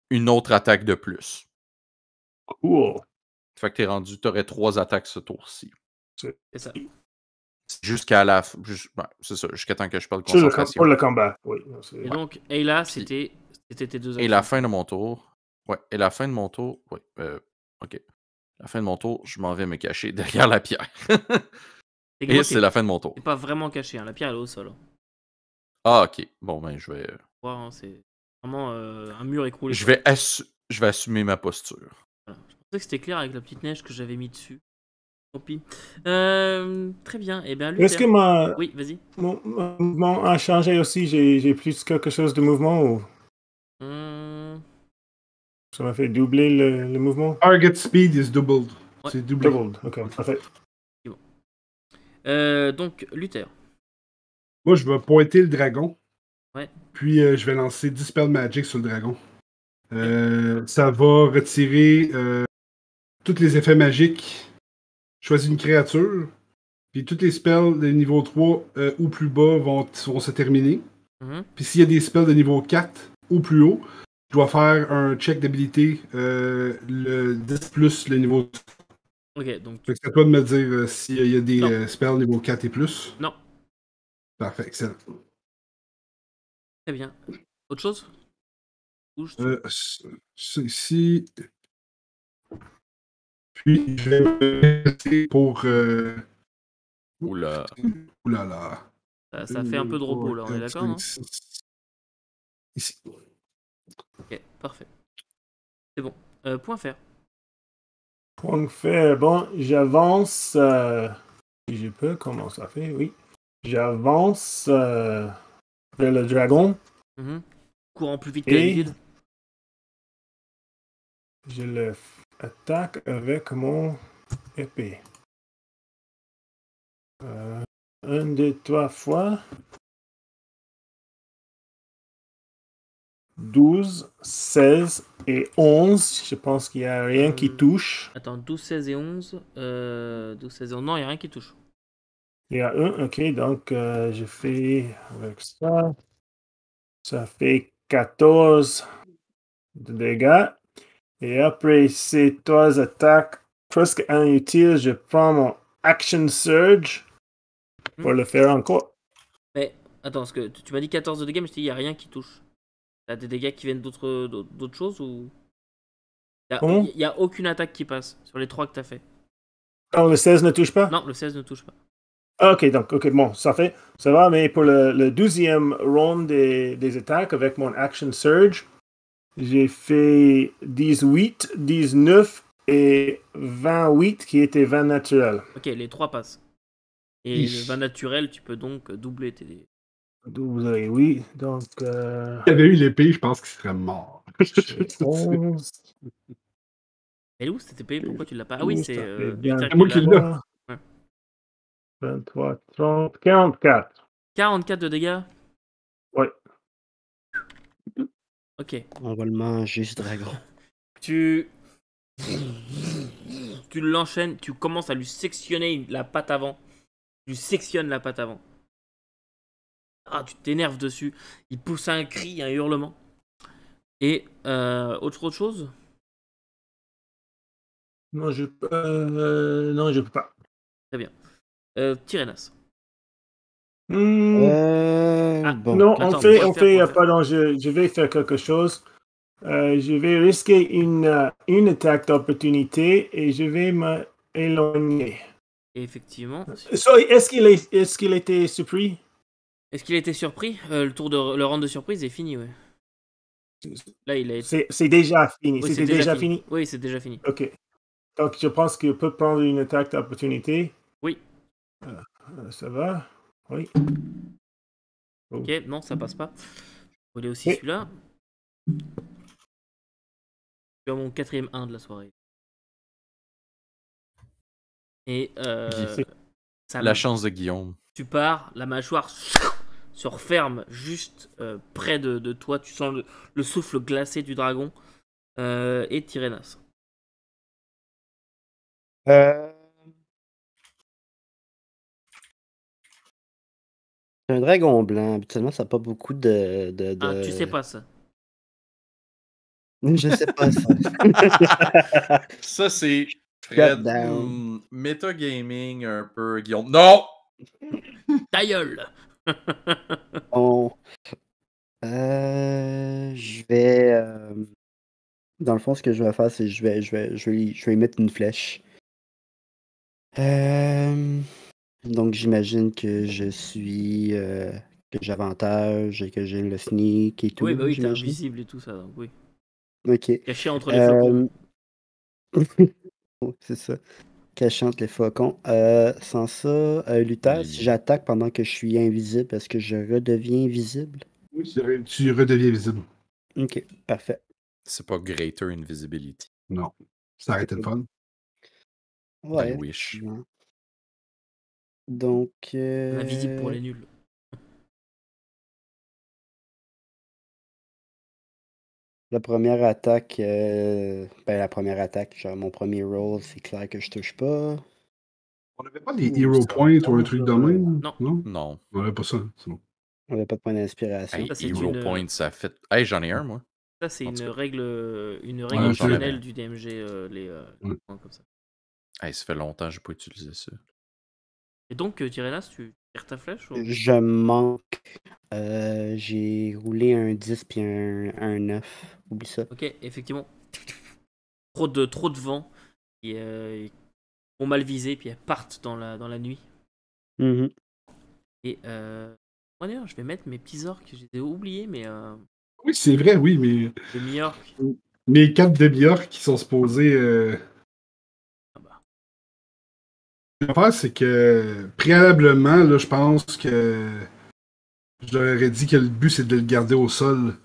une autre attaque de plus. Cool. Fait que t'aurais 3 attaques ce tour-ci. C'est ça. Jusqu'à la c'est ça, jusqu'à temps que je parle de Pour concentration. le combat, oui. Et donc, Ayla, c'était tes deux actions. Et la fin de mon tour. Ouais, et la fin de mon tour. Ouais, ok. La fin de mon tour, je m'en vais me cacher derrière la pierre. Et c'est la fin de mon tour. C'est pas vraiment caché, hein. La pierre elle est au sol. Hein. Ah, ok. Bon, ben, je vais. Ouais, hein, c'est vraiment un mur écroulé. Je vais assumer ma posture. Voilà. Je pensais que c'était clair avec la petite neige que j'avais mis dessus. Tant pis. Très bien. Et bien, Est-ce que oui, vas-y. mon mouvement a changé aussi? J'ai plus quelque chose de mouvement ou ça m'a fait doubler le mouvement? Target speed is doubled. Ouais. C'est doublé. Doubled, ok, parfait. Donc, Luther. Moi, je vais pointer le dragon. Ouais. Puis, je vais lancer Dispel Magic sur le dragon. Ça va retirer tous les effets magiques. Choisis une créature. Puis, tous les spells de niveau 3 ou plus bas vont se terminer. Mhm. Puis, s'il y a des spells de niveau 4 ou plus haut, je dois faire un check d'habilité le 10 plus le niveau. Ok, donc. Fait que c'est à toi de me dire s'il y a des spells niveau 4 et plus. Non. Parfait, excellent. Très bien. Autre chose? Bouge. Ici. Puis, je vais me laisser pour. Oula. Oulala. Ça fait un peu de repos là, on est d'accord, non? Ici. Ok, parfait. C'est bon. Point faire. Point fait, bon, j'avance. Si je peux, comment ça fait? Oui. J'avance vers le dragon. Courant plus vite que d'habitude. Je le attaque avec mon épée. 1, 2, 3 fois. 12, 16 et 11. Je pense qu'il n'y a rien qui touche. Attends, 12, 16 et 11. 12, 16 et 11. Non, il n'y a rien qui touche. Il y a un, ok, donc je fais avec ça. Ça fait 14 de dégâts. Et après ces 3 attaques presque inutiles, je prends mon Action Surge pour le faire encore. Mais attends, parce que tu m'as dit 14 de dégâts, mais je t'ai dit il n'y a rien qui touche. T'as des dégâts qui viennent d'autres choses ou. Il n'y a aucune attaque qui passe sur les 3 que t'as fait. le 16 ne touche pas? Non, le 16 ne touche pas. Ah, ok, donc, ok, bon, ça va, mais pour le 12e round des attaques avec mon Action Surge, j'ai fait 18, 19 et 28 qui étaient 20 naturels. Ok, les 3 passent. Et le 20 naturel, tu peux donc doubler tes... 12 et 8, donc... S'il y avait eu l'épée, je pense qu'il serait mort. 11, Elle est où cette épée? Pourquoi tu l'as pas? Ah oui, c'est... ça fait Luther moi qui qui l'a. l'ai. 23, 30, 44. 44 de dégâts? Ouais. Ok. On va le manger, ce dragon. Tu l'enchaînes, tu commences à lui sectionner la patte avant. Tu lui sectionnes la patte avant. Ah, tu t'énerves dessus. Il pousse un cri, un hurlement. Et autre chose? Non, je peux pas. Très bien. Tyrénas. Bon. Non, attends, on fait, on va faire. pardon, je vais faire quelque chose. Je vais risquer une attaque d'opportunité et je vais m'éloigner. Et effectivement. Sorry, est-ce qu'il était surpris? Est-ce qu'il a été surpris? Le round de surprise est fini, ouais. Là, il a été... C'est déjà fini. Oui, C'était déjà fini? Oui, c'est déjà fini. Ok. Donc, je pense qu'il peut prendre une attaque d'opportunité. Oui. Ça va? Oui. Ok, non, ça passe pas. Je voulais aussi Oui. celui-là. Tu as mon 4e 1 de la soirée. Et ça La chance de Guillaume. tu pars, la mâchoire se referme juste près de toi. Tu sens le souffle glacé du dragon. Et Tyrénas. C'est un dragon blanc. Habituellement, ça n'a pas beaucoup de... Ah, tu sais pas ça. Je sais pas ça. Ça, c'est Shut Fred. down. Metagaming un peu, Guillaume. Non! Ta gueule! Bon. Je vais... Dans le fond, ce que je vais faire, c'est que je vais y mettre une flèche. Donc, j'imagine que je suis... que j'ai avantage et que j'ai le sneak et tout. Oui, bah oui, t'es j'imagine. invisible et tout ça, donc oui. Ok. Caché entre les flocons. C'est ça. Caché entre les flocons. Sans ça, Luther, si Oui. j'attaque pendant que je suis invisible, est-ce que je redeviens visible? Oui, tu redeviens visible. Ok, parfait. C'est pas Greater Invisibility. Non. Ça aurait été le fun. Ouais. I wish. effectivement. Donc... Invisible pour les nuls. La première attaque, genre mon premier roll, c'est clair que je touche pas. On n'avait pas des Hero Points ou un truc de même? Non. Non. On n'avait pas ça. C'est bon. On n'a pas de point d'inspiration. Hey, Ça, c'est Hero une- Point, ça fait. Hey, j'en ai un, moi. Ça, c'est En tout une cas. règle Ouais, optionnelle du DMG, les Ouais. points comme ça. Hey, ça fait longtemps que j'ai pas utilisé ça. Et donc, Tyrénas, tu tires ta flèche ou... Je manque. J'ai roulé un 10 puis un 9. Oublie ça. Ok, effectivement. Trop de vent qui ont mal visé, puis elles partent dans la nuit. Mhm. Et moi d'ailleurs, je vais mettre mes petits orques, je les ai oubliés, mais Oui, c'est vrai, oui, mais les mi-orques. mes 4 demi-orques qui sont supposés. Ah bah. L'affaire, c'est que préalablement, là, je pense que je leur aurais dit que le but, c'est de le garder au sol.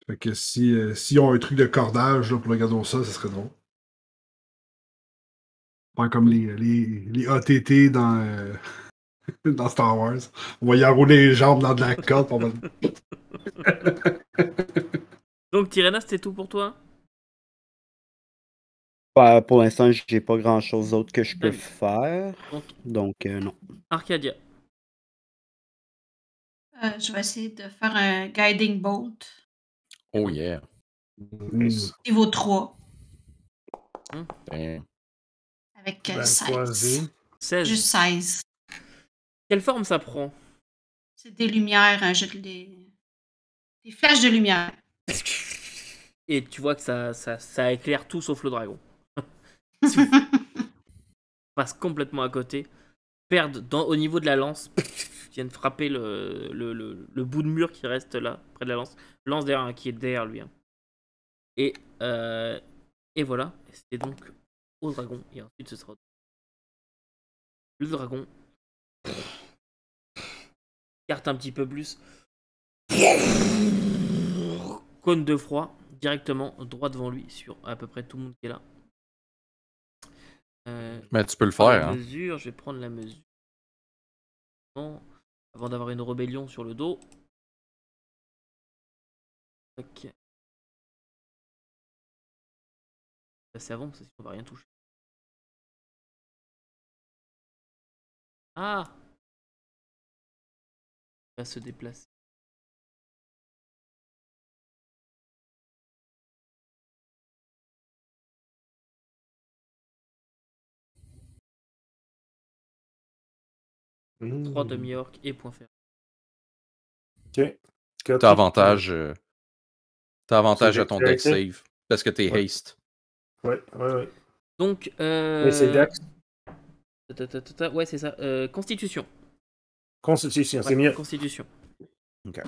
Fait que s'ils ont un truc de cordage là, pour le garder au sol, ça serait drôle. Pas comme les ATT dans, dans Star Wars. On va y enrouler les jambes dans de la corde. On va... Donc Tyrénas, c'est tout pour toi? Bah, pour l'instant, j'ai pas grand chose d'autre que je peux Très bien. faire. Donc, Donc, non. Arcadia. Je vais essayer de faire un Guiding Bolt. Oh yeah. Niveau 3. Damn. Avec Ben, 16. choisis. 16. Juste 16. Quelle forme ça prend? C'est des lumières, des flèches de lumière. Et tu vois que ça éclaire tout sauf le dragon. Passe complètement à côté. Perdent au niveau de la lance. Viennent frapper le bout de mur qui reste là, près de la lance. Lance derrière, qui est derrière lui. Hein. Et voilà. C'est donc au dragon. Et ensuite ce sera le dragon. Carte un petit peu plus. Cône de froid. Directement droit devant lui. Sur à peu près tout le monde qui est là. Mais tu peux le Je vais prendre faire, la hein. mesure. Je vais prendre la mesure. Avant d'avoir une rébellion sur le dos. Ok. C'est avant, parce qu'on va rien toucher. Ah! Il va se déplacer. Mmh. 3 demi-orques et point fer. Ok. T'as avantage, à ton deck dextérité? save. Parce que t'es Ouais. haste. Ouais. Donc, Mais c'est Dex. ouais, c'est ça. Constitution. Constitution, c'est Ouais, mieux. Constitution.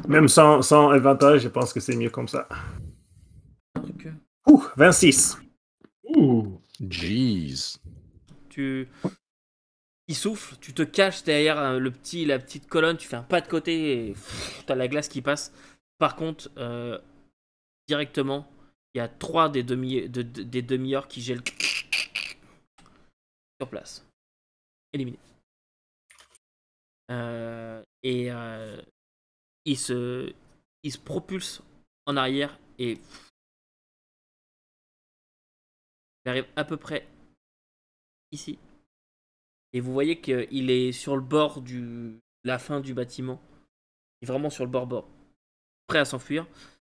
Même sans avantage, je pense que c'est mieux comme ça. Donc, 26. Ouh! Jeez. Il souffle, tu te caches derrière la petite colonne, tu fais un pas de côté et t'as la glace qui passe. Par contre, directement, il y a 3 des demi-heures qui gèlent sur place. Éliminé. Et il se propulse en arrière et il arrive à peu près ici. Et vous voyez qu'il est sur le bord de la fin du bâtiment. Il est vraiment sur le bord, prêt à s'enfuir.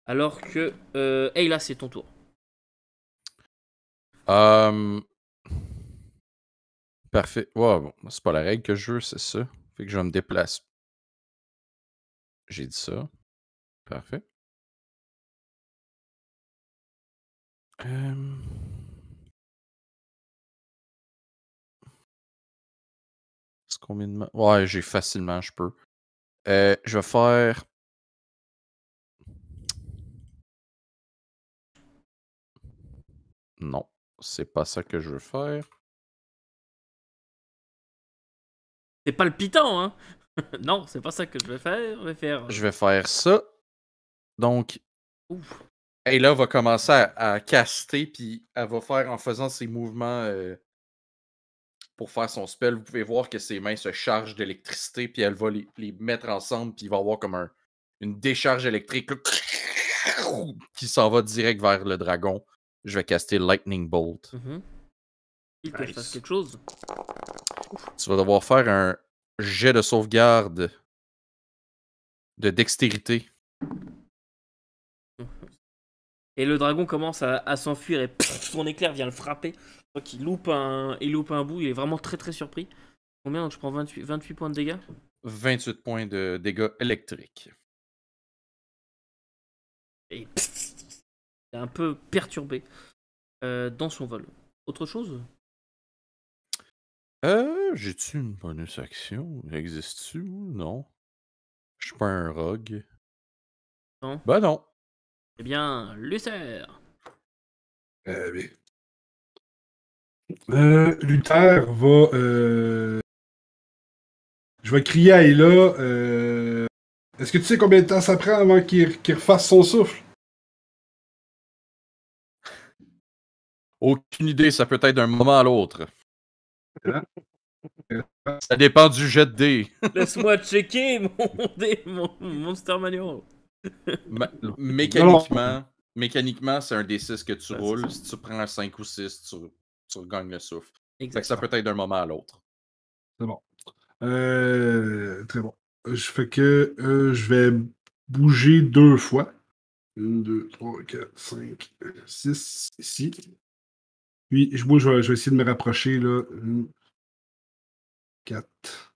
Alors que Ayla, c'est ton tour. Parfait. Ouais, bon, c'est pas la règle que je veux, c'est ça. Fait que je vais me déplacer. J'ai dit ça. Parfait. C'est combien de ouais, j'ai facilement, je peux. Je vais faire. Non, c'est pas ça que je veux faire. C'est palpitant, hein? Non, c'est pas ça que je vais faire. Je vais faire ça. Donc, Ouf. Ayla va commencer à caster, puis elle va faire en faisant ses mouvements pour faire son spell. Vous pouvez voir que ses mains se chargent d'électricité, puis elle va les mettre ensemble, puis il va y avoir comme une décharge électrique là, qui s'en va direct vers le dragon. Je vais caster Lightning Bolt. Il que je fasse quelque chose. Tu vas devoir faire un jet de sauvegarde de dextérité. Et le dragon commence à s'enfuir et son éclair vient le frapper. Je crois qu'il loupe un bout. Il est vraiment très très surpris. Combien? Donc je prends 28 points de dégâts. 28 points de dégâts électriques. Et il est un peu perturbé dans son vol. Autre chose? J'ai-tu une bonus action? Existe-tu? Non. Je suis pas un rogue. Non. Ben non. Eh bien, Lucer. Oui. Luther va. Je vais crier à Ayla. Est-ce que tu sais combien de temps ça prend avant qu'il refasse son souffle? Aucune idée, ça peut être d'un moment à l'autre. Hein? Ça dépend du jet de dés. Laisse-moi checker mon Monster Manual. Mécaniquement, c'est un D6 que tu Ouais, roules. Si tu prends un 5 ou 6, tu regagnes le souffle. Fait que ça Exactement. peut être d'un moment à l'autre. C'est bon. Très bon. Je fais que je vais bouger 2 fois. 1, 2, 3, 4, 5, 6 ici. Puis moi, je vais essayer de me rapprocher là. 1, 4.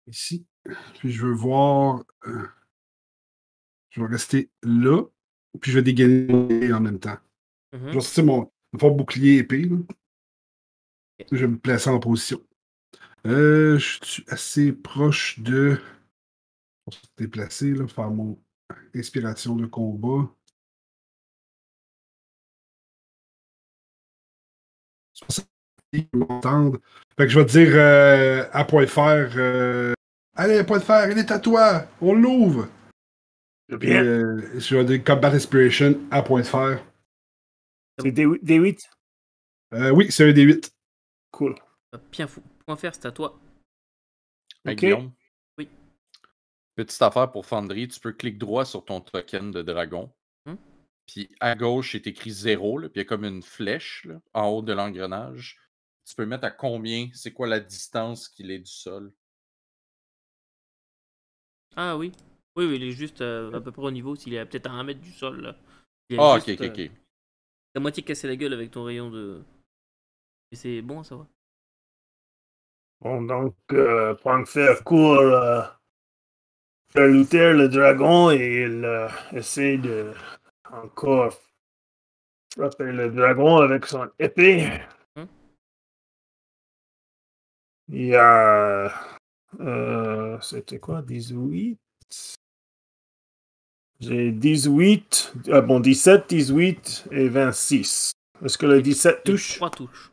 Ici. Puis je veux voir. Je vais rester là. Puis je vais dégainer en même temps. Je vais sortir mon bouclier épée. Là. Je vais me placer en position. Je suis assez proche de. Pour se déplacer, là, faire mon inspiration de combat. M'entendre. Fait que je vais te dire à point de fer. Allez, à point de fer, il est à toi! On l'ouvre! Bien. Je vais dire Combat Inspiration à point de fer. C'est D8? Oui, c'est un D8. Cool. Bien fou. Point faire, c'est à toi. Hey, Ok. Guillaume. Oui. Petite affaire pour Fandry, tu peux cliquer droit sur ton token de dragon. Puis à gauche, c'est écrit 0, là, puis il y a comme une flèche là, en haut de l'engrenage. Tu peux mettre à combien, c'est quoi la distance qu'il est du sol. Ah oui. Oui, il est juste à peu près au niveau, s'il est peut-être à 1 mètre du sol. Là. Il Ah, juste, ok. t'as moitié cassé la gueule avec ton rayon de... Et c'est bon à savoir. Bon, donc, point de fer court faire looter le dragon et il essaie de encore frapper le dragon avec son épée. Il y a... c'était quoi? 18? J'ai 18... bon, 17, 18 et 26. Est-ce que le 17 touche? 3 touches.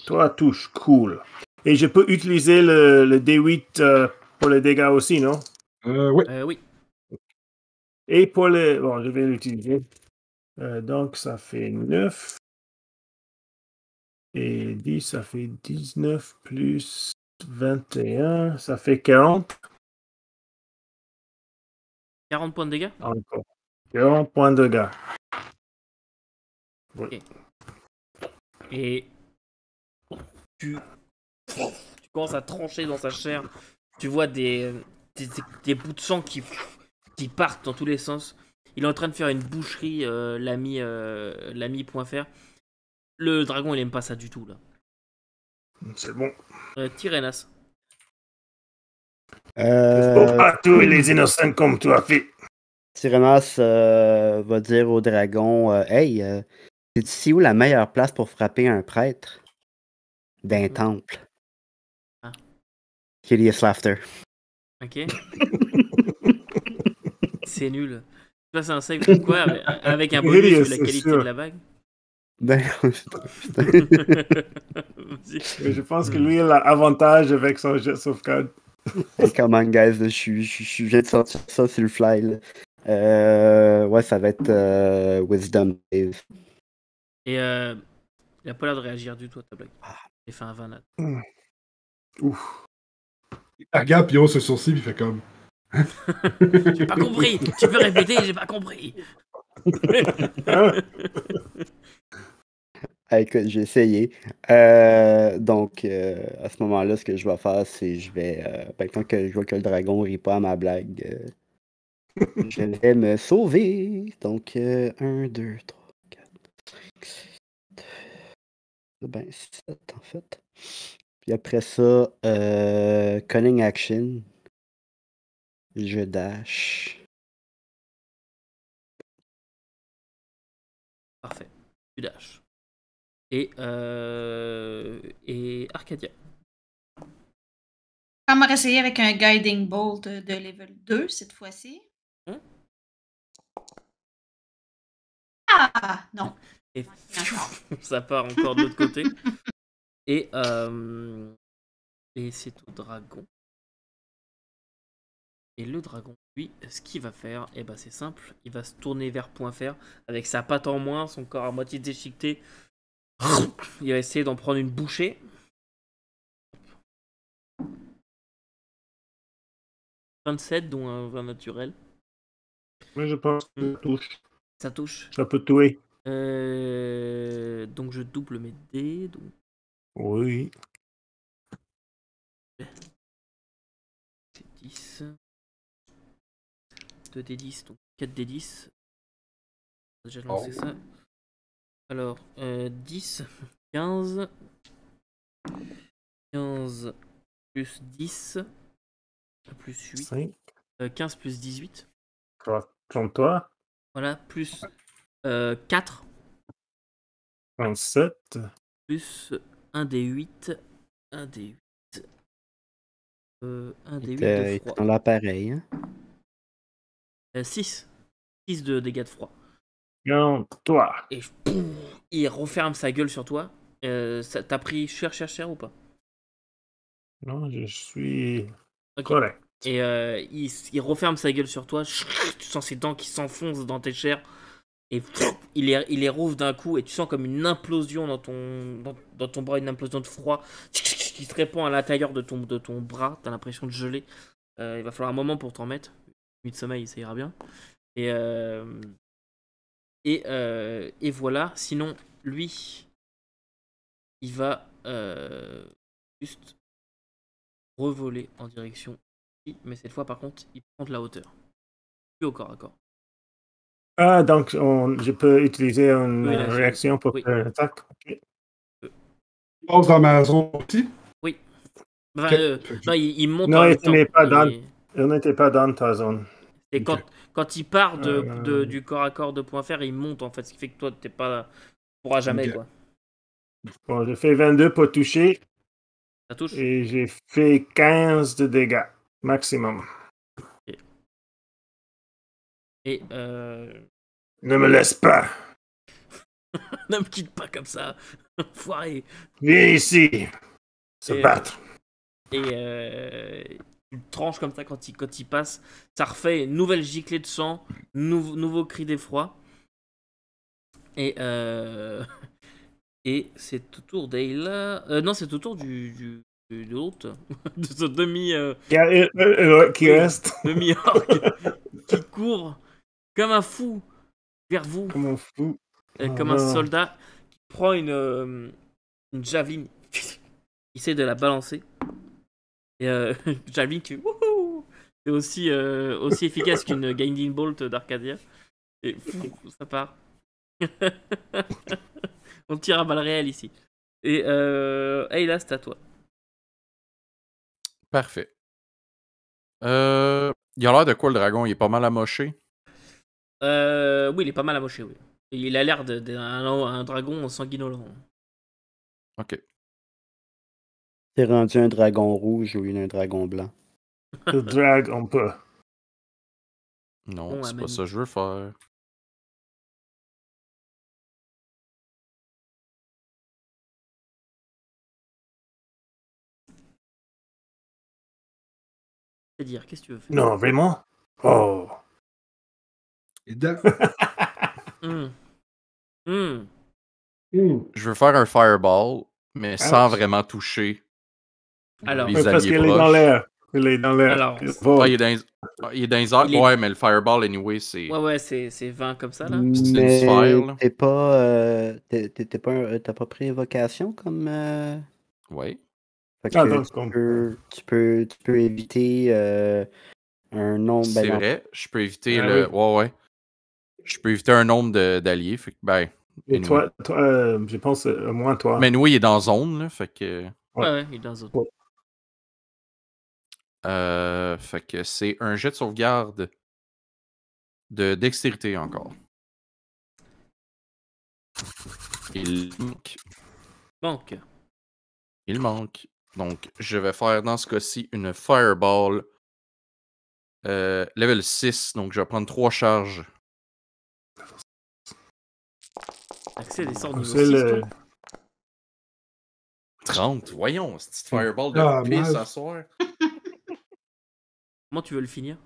3 touches, cool. Et je peux utiliser le D8 pour les dégâts aussi, non? Oui. Oui. Et pour les... Bon, je vais l'utiliser. Donc, ça fait 9. Et 10, ça fait 19 plus 21, ça fait 40. 40 points de dégâts? Encore. 40 points de dégâts. Oui. Et tu commences à trancher dans sa chair. Tu vois des bouts de sang qui partent dans tous les sens. Il est en train de faire une boucherie, l'ami point fer. Le dragon, il aime pas ça du tout, là. C'est bon. Tyrénas. Faut pas tuer les innocents comme tu as fait. Tyrénas va dire au dragon Hey, c'est ici où la meilleure place pour frapper un prêtre d'un temple? Ah. Hideous Laughter. Ok. C'est nul. Tu passes un save ou quoi avec un bonus Hideous, sur la c'est qualité sûr. de la bague? Ben, Vas-y. Je pense que lui, il a avantage avec son jet de sauvegarde. hey, come on, guys, là, je viens de sortir ça sur le fly. Là. Ouais, ça va être Wisdom Save. Et il a pas l'air de réagir du tout à ta blague. Il fait un 20 nat. Ouf. Il regarde, puis il hausse le sourcil, puis il fait comme. J'ai pas compris. Tu peux répéter, j'ai pas compris. Ah, écoute, j'ai essayé. Donc, à ce moment-là, ce que je vais faire, c'est je vais. Tant que je vois que le dragon rit pas à ma blague, je vais me sauver. Donc, 1, 2, 3, 4, 5, 6, ben, 7 en fait. Puis après ça, Cunning Action. Je dash. Parfait. Tu dash. Et Arcadia. On va essayer avec un Guiding Bolt de level 2 cette fois-ci. Ah, non. Et ça part encore de l'autre côté. Et c'est au dragon. Et le dragon, lui, ce qu'il va faire, eh ben c'est simple. Il va se tourner vers point fer avec sa patte en moins, son corps à moitié déchiqueté. Il va essayer d'en prendre une bouchée. « 27, dont un 20 naturel. Moi, je pense que ça touche. Ça touche. Ça peut tuer. Donc je double mes dés. Donc... Oui. C'est 10. 2d10, donc 4d10. J'ai déjà lancé ça. Alors, 10, 15. 15 plus 10. plus 8. 5. 15 plus 18. Contre toi. Voilà, plus 4. 27. Plus 1 des 8. 1 des 8. 1 des 8 de Il était froid. dans l'appareil. Hein? 6. 6 de dégâts de froid. Contre toi. Et il referme sa gueule sur toi. T'as pris cher ou pas? Non, je suis Ok. correct. Et il referme sa gueule sur toi. Tu sens ses dents qui s'enfoncent dans tes chairs. Et il les rouvre d'un coup. Et tu sens comme une implosion dans ton bras, une implosion de froid qui se répand à l'intérieur de ton bras. T'as l'impression de geler. Il va falloir un moment pour t'en mettre. Nuit de sommeil, ça ira bien. Et voilà. Sinon, lui, il va juste revoler en direction. Mais cette fois, par contre, il prend de la hauteur. Plus au corps à corps. Ah, donc je peux utiliser une Oui, là, réaction pour oui. faire une attaque. Ok. Il passe dans ma zone aussi. Oui. Enfin, Ok. non, il monte Non, en il même temps. n'est pas Il- Il n'était pas dans ta zone. Et Ok. quand il part du corps à corps de point fer, il monte en fait. Ce qui fait que toi, t'es pas. Tu pourras jamais Ok. quoi. Bon, j'ai fait 22 pour toucher Ça touche. et j'ai fait 15 de dégâts maximum. Et Ne me laisse pas. ne me quitte pas comme ça. Foiré. Viens ici. Se Et, battre. Et il tranche comme ça quand il passe. Ça refait une nouvelle giclée de sang. Nouveau cri d'effroi. Et c'est au tour d'Ayla. Non, c'est au tour de l'autre. De ce demi. Il y a qui Oui. reste Demi-orc qui court comme un fou vers vous. comme un fou. Comme un soldat qui prend une javeline. Il essaie de la balancer. Et javeline qui wouhou, c'est aussi efficace qu'une Guiding Bolt d'Arcadia. Et ça part. On tire à balles réelles ici. Et Ayla, c'est à toi. Parfait. Il a l'air de quoi le dragon? Il est pas mal amoché? Oui, il est pas mal amoché, oui. Il a l'air d'un dragon sanguinolent. Ok. T'es rendu un dragon rouge ou un dragon blanc? Je drague un peu. Non, Bon, c'est pas Amani. ça que je veux faire. C'est-à-dire, qu'est-ce que tu veux faire? Non, vraiment? Oh. Et dedans. Hum. Hum. Je veux faire un fireball, mais sans Ouch. vraiment toucher Alors, les Oui, parce alliés qu'il est dans proches. l'air. Il est dans l'air. Alors, Il vole. Ah, il est dans les airs. Il est- Ouais, mais le fireball, anyway, c'est ouais, c'est 20 comme ça, là. C'est une Mais sphère, là. t'es pas, t'as pas pris évocation comme. Ouais. Fait Ah, que donc, on peut. tu peux éviter un nombre. C'est non, vrai. Je peux éviter Ah le. oui. Ouais. Je peux éviter un nombre d'alliés. Fait que, ben. Et anyway. toi, je pense au moins toi. Mais anyway, il est dans zone, là. Fait que. Ouais, il est dans un autre. Fait que c'est un jet de sauvegarde de dextérité encore. Il manque. Manque. Il manque. Donc, je vais faire dans ce cas-ci une fireball level 6. Donc, je vais prendre 3 charges. Accès des sorts niveau C'est 6, le. toi. 30. Voyons, cette petite fireball de Ah, pisse mince. à soir. Comment tu veux le finir?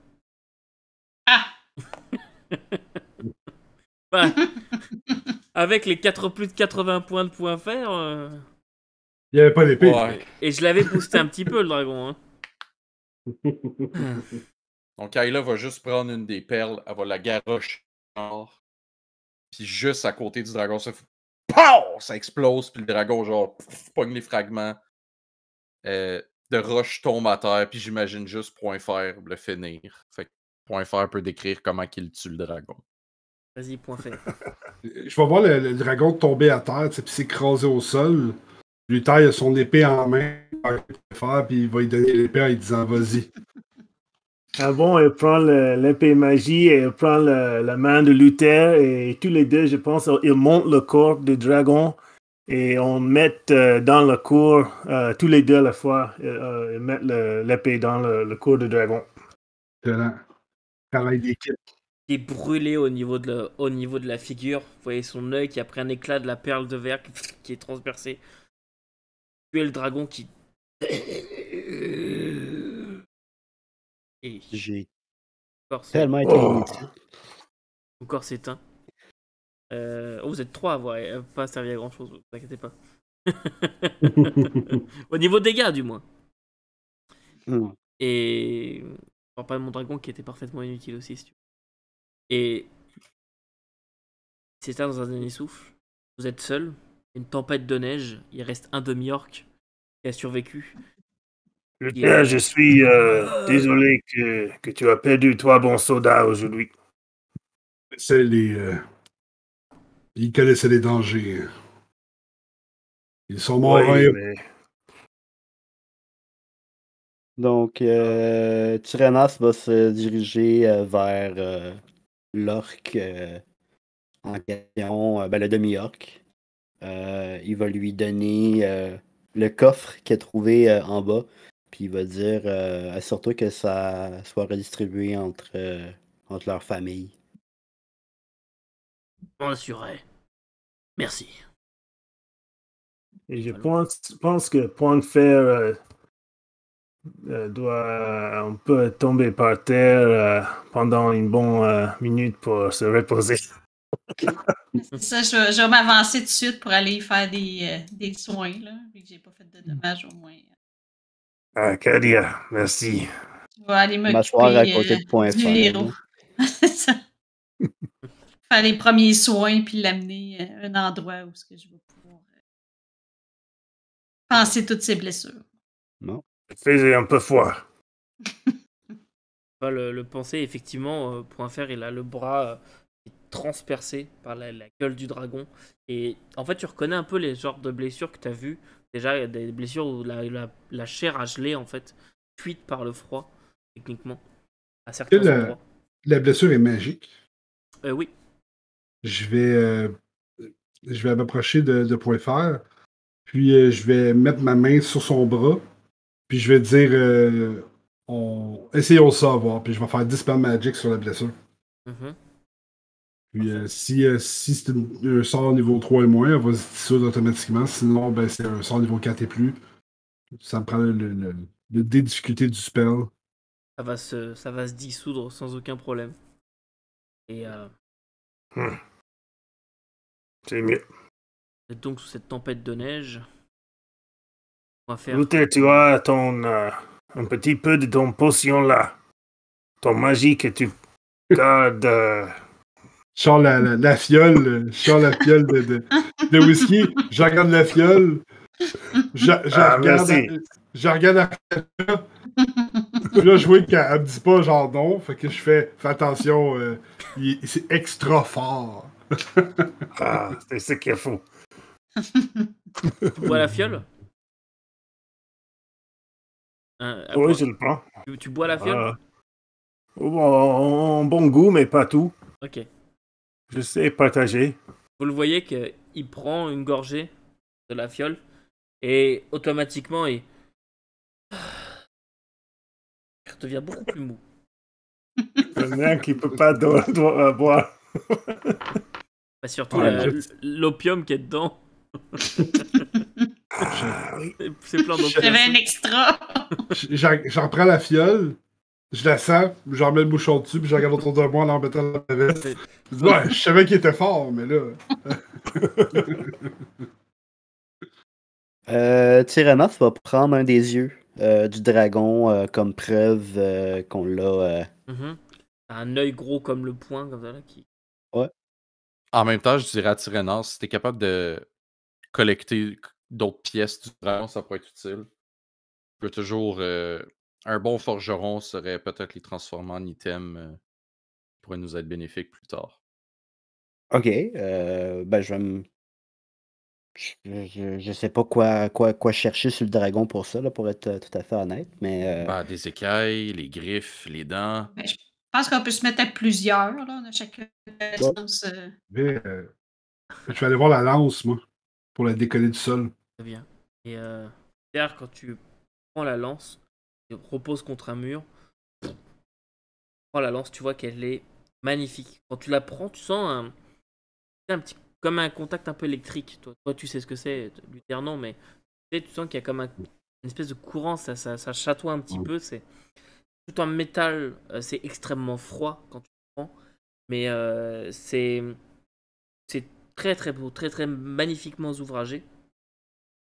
Ah! Bah, avec les plus de 80 points de points fer, Il n'y avait pas d'épée. Ouais. et je l'avais boosté un petit peu, le dragon. Hein. Donc, Ayla va juste prendre une des perles, elle va la garrocher genre. Puis juste à côté du dragon, ça fait POW! Ça explose, puis le dragon, genre, pogne les fragments de roche tombe à terre, puis j'imagine juste point fer le finir. Fait que point fer peut décrire comment qu'il tue le dragon. Vas-y, point fait. Je vais voir le dragon tomber à terre, tu sais, puis s'écraser au sol. Lui taille son épée en main, puis il va lui donner l'épée en lui disant vas-y. Ah bon, elle prend l'épée magie et elle prend la main de Luther et tous les deux, je pense, ils montent le corps du dragon et on met dans le corps, tous les deux à la fois, ils mettent l'épée dans le corps du dragon. Excellent. Travail d'équipe. Il est brûlé au niveau de la figure. Vous voyez son œil qui a pris un éclat de la perle de verre qui est transpercé. Tuer le dragon qui. Et J'ai encore tellement été inutile. son corps s'éteint. Vous êtes 3 à avoir pas servi à grand chose, vous inquiétez pas. Au niveau dégâts, du moins. Hmm. Et. Je parle pas de mon dragon qui était parfaitement inutile aussi, si tu veux. Et. Il s'éteint dans un dernier souffle. Vous êtes seul. Une tempête de neige. Il reste un demi-orc qui a survécu. Luther, je suis désolé que tu as perdu trois bons soldats aujourd'hui. C'est les. Ils connaissaient les dangers. Ils sont morts un Oui, et mais Donc, Tyrannas va se diriger vers l'orc en question, le demi-orc. Il va lui donner le coffre qu'il a trouvé en bas. Puis il va dire assure-toi que ça soit redistribué entre leurs familles. Je m'en assurerai. Merci. et je pense que Point de Fer on peut tomber par terre pendant une bonne minute pour se reposer. C'est ça, je vais m'avancer tout de suite pour aller faire des soins, là, vu que j'ai pas fait de dommages au moins. Ah, Kadia, merci. Je vais aller M'asseoir à m'occuper côté de Point du Fer, héros. là. C'est ça. Faire les premiers soins, puis l'amener à un endroit où je vais pouvoir penser toutes ses blessures. Non? Ça faisait un peu froid. Pas le penser, effectivement, Point Fer, il a le bras qui est transpercé par la gueule du dragon. Et en fait, tu reconnais un peu les genres de blessures que tu as vues. Déjà, il y a des blessures où la chair a gelé, en fait, cuite par le froid, techniquement, à certains endroits. La blessure est magique. Oui. Je vais m'approcher de Point Fer. Puis je vais mettre ma main sur son bras. Puis je vais dire essayons ça, voir. Puis je vais faire Dispel Magic sur la blessure. Mhm. Puis si c'est un sort niveau 3 et moins, elle va se dissoudre automatiquement. Sinon, ben, c'est un sort niveau 4 et plus. Ça me prend le dé de difficulté du spell. Ça va se dissoudre sans aucun problème. Et C'est mieux. vous êtes donc sous cette tempête de neige. On va faire. Luther, tu as un petit peu de ton potion là. Ton magie que tu gardes. Je sors la fiole, je sors la fiole de whisky, je regarde la fiole, je regarde Arcana, puis là, je vois qu'elle me dit pas genre non, fait que je fais attention, c'est extra fort. Ah, c'est ce qu'il faut. Tu bois la fiole? Oui, je le prends. Tu bois la fiole? En bon goût, mais pas tout. Ok. Je sais partager. Vous le voyez qu'il prend une gorgée de la fiole et automatiquement il devient beaucoup plus mou. Le mec qui peut pas boire. Bah, surtout l'opium qui est dedans. C'est plein d'opium. J'avais un extra. J'en prends la fiole, je la sens, j'en mets le bouchon dessus, puis je regarde autour de moi en en mettant la veste. Je dis, ouais, je savais qu'il était fort, mais là. Tyrannos va prendre un des yeux du dragon comme preuve qu'on l'a. Un œil gros comme le poing, comme ça là. Ouais. En même temps, je dirais à Tyrannos, si t'es capable de collecter d'autres pièces du dragon, ça pourrait être utile. Tu peux toujours. Un bon forgeron serait peut-être les transformer en items qui pourraient nous être bénéfiques plus tard. Ok. Ben, je vais me. Je sais pas quoi chercher sur le dragon pour ça, là, pour être tout à fait honnête, mais Ben, des écailles, les griffes, les dents. Ben, je pense qu'on peut se mettre à plusieurs, là, de chacune bon, sens. Je vais aller voir la lance, moi, pour la décoller du sol. Très bien. Et derrière, quand tu prends la lance, tu reposes contre un mur, tu prends la lance, tu vois qu'elle est magnifique. Quand tu la prends, tu sens un petit, comme un contact un peu électrique. Toi, tu sais ce que c'est, Luther non, mais tu sens qu'il y a comme une espèce de courant, ça chatoie un petit Mm. peu. C'est tout en métal, c'est extrêmement froid quand tu le prends, mais c'est très très beau, très très magnifiquement ouvragé.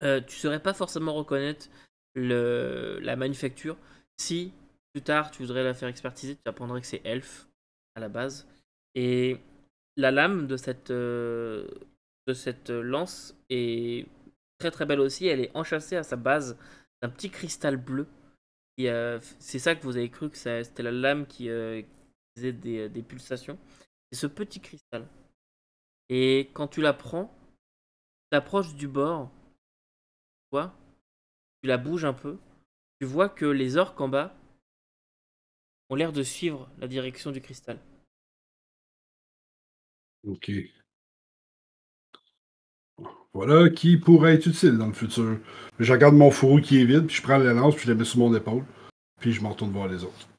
Tu saurais pas forcément reconnaître la manufacture. Si plus tard tu voudrais la faire expertiser, tu apprendrais que c'est elfe à la base. Et la lame de cette lance est très très belle aussi. Elle est enchâssée à sa base d'un petit cristal bleu. C'est ça que vous avez cru que c'était la lame qui faisait des pulsations. C'est ce petit cristal. Et quand tu la prends, tu t'approches du bord, tu vois, tu la bouges un peu, tu vois que les orques en bas ont l'air de suivre la direction du cristal. OK. Voilà qui pourrait être utile dans le futur. Je regarde mon fourreau qui est vide, puis je prends la lance, puis je la mets sur mon épaule, puis je m'en retourne voir les autres.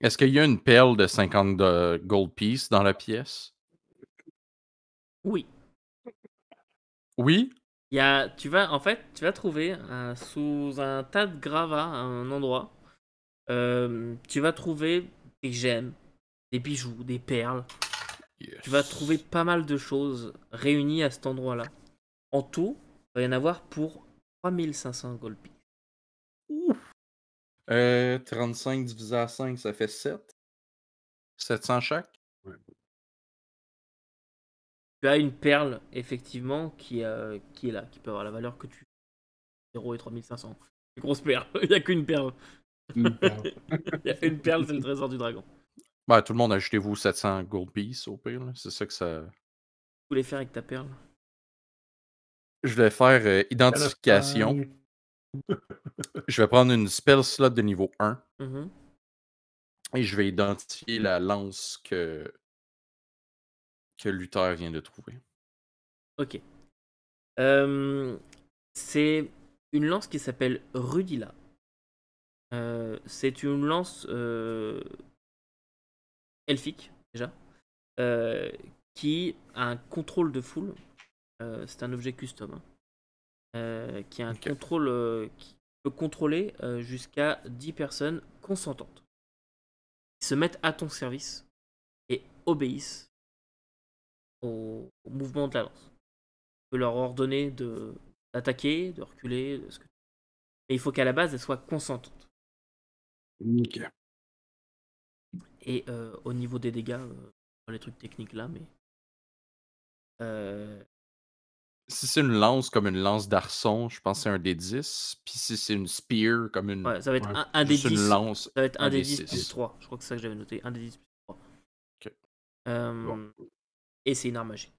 Est-ce qu'il y a une perle de 50 gold piece dans la pièce? Oui. Oui? Tu vas trouver sous un tas de gravats, à un endroit, tu vas trouver des gemmes, des bijoux, des perles. Yes. Tu vas trouver pas mal de choses réunies à cet endroit-là. En tout, il va y en avoir pour 3500 gold pieces. 35 divisé à 5, ça fait 7. 700 chaque? Tu as une perle, effectivement, qui est là, qui peut avoir la valeur que tu... 0 et 3500. Une grosse perle, il n'y a qu'une perle. Une perle. Il y a une perle, c'est le trésor du dragon. Ben, tout le monde, achetez-vous 700 gold piece au pire. là. C'est ça que ça. Tu voulais faire avec ta perle? Je vais faire identification. Je vais prendre une spell slot de niveau 1 Mhm. et je vais identifier la lance que Luther vient de trouver. Ok. C'est une lance qui s'appelle Rudila. C'est une lance elfique, déjà, qui a un contrôle de foule. C'est un objet custom. Qui a un Ok. contrôle qui peut contrôler jusqu'à 10 personnes consentantes. Qui se mettent à ton service et obéissent au mouvement de la lance. Tu peux leur ordonner d'attaquer, de reculer, mais il faut qu'à la base, elles soient consentantes. OK. Et au niveau des dégâts, pas les trucs techniques là, mais... Si c'est une lance comme une lance d'arçon, je pense que c'est un des 10. Puis si c'est une spear comme une. ouais, ça va être Ouais. un des juste 10. une lance, Ça va être un des 10 6. plus 3. Je crois que c'est ça que j'avais noté. Un des 10 plus 3. Ok. Bon. Et c'est une arme magique.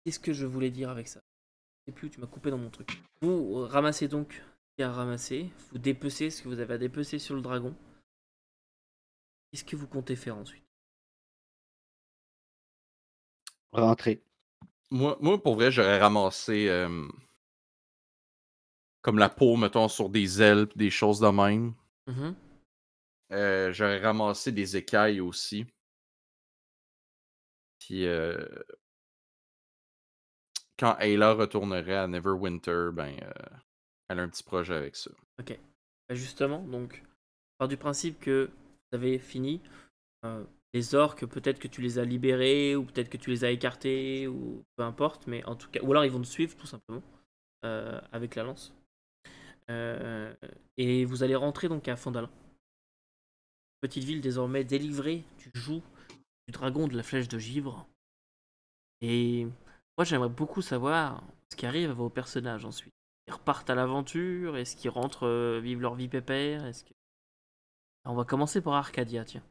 Qu'est-ce que je voulais dire avec ça? Je sais plus, tu m'as coupé dans mon truc. Vous ramassez donc ce qu'il y a à ramasser. Vous dépecez ce que vous avez à dépecer sur le dragon. Qu'est-ce que vous comptez faire ensuite? rentrer. Moi, pour vrai, j'aurais ramassé comme la peau, mettons, sur des ailes, pis des choses de même. Mhm. J'aurais ramassé des écailles aussi. Puis quand Ayla retournerait à Neverwinter, ben, elle a un petit projet avec ça. Ok. Justement, donc, part du principe que vous avez fini. Les orques, peut-être que tu les as libérés, ou peut-être que tu les as écartés, ou peu importe, mais en tout cas, ou alors ils vont te suivre tout simplement avec la lance. Et vous allez rentrer donc à Fandalin. Petite ville désormais délivrée du joug du dragon de la flèche de givre. Et moi j'aimerais beaucoup savoir ce qui arrive à vos personnages ensuite. Ils repartent à l'aventure? Est-ce qu'ils rentrent vivre leur vie pépère? On va commencer par Arcadia, tiens.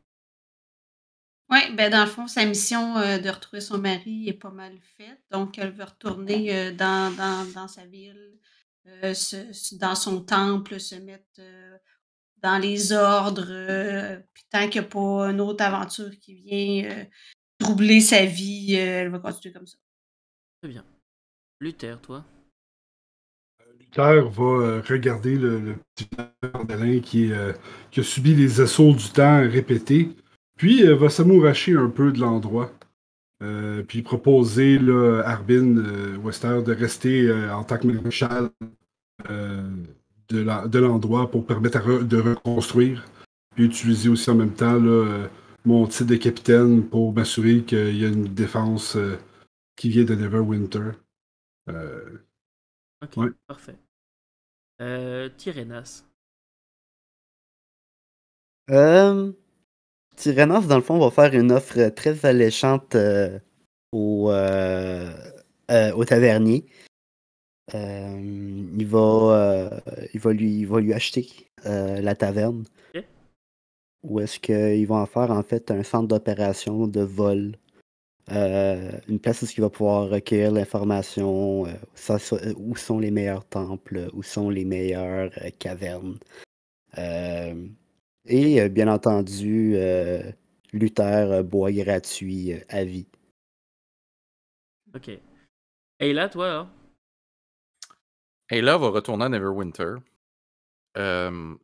Oui, ben dans le fond, sa mission de retrouver son mari est pas mal faite. Donc, elle veut retourner dans sa ville, dans son temple, se mettre dans les ordres. Puis tant qu'il n'y a pas une autre aventure qui vient troubler sa vie, elle va continuer comme ça. Très bien. Luther, toi? Luther va regarder le petit Vandalin qui a subi les assauts du temps répétés, puis va s'amouracher un peu de l'endroit. Puis proposer là, à Arbin Wester de rester en tant que maréchal de l'endroit pour permettre de reconstruire. Puis utiliser aussi en même temps là, mon titre de capitaine pour m'assurer qu'il y a une défense qui vient de Neverwinter. Ok, Ouais. parfait. Tyrénas. Tyrannos, dans le fond, va faire une offre très alléchante au tavernier. Il va lui acheter la taverne. Ok. Où est-ce qu'ils vont en faire en fait un centre d'opération de vol. Une place où il va pouvoir recueillir l'information, où sont les meilleurs temples, où sont les meilleures cavernes. Et bien entendu, Luther bois gratuit à vie. Ok. Et là, toi, alors? Ayla va retourner à Neverwinter. Elle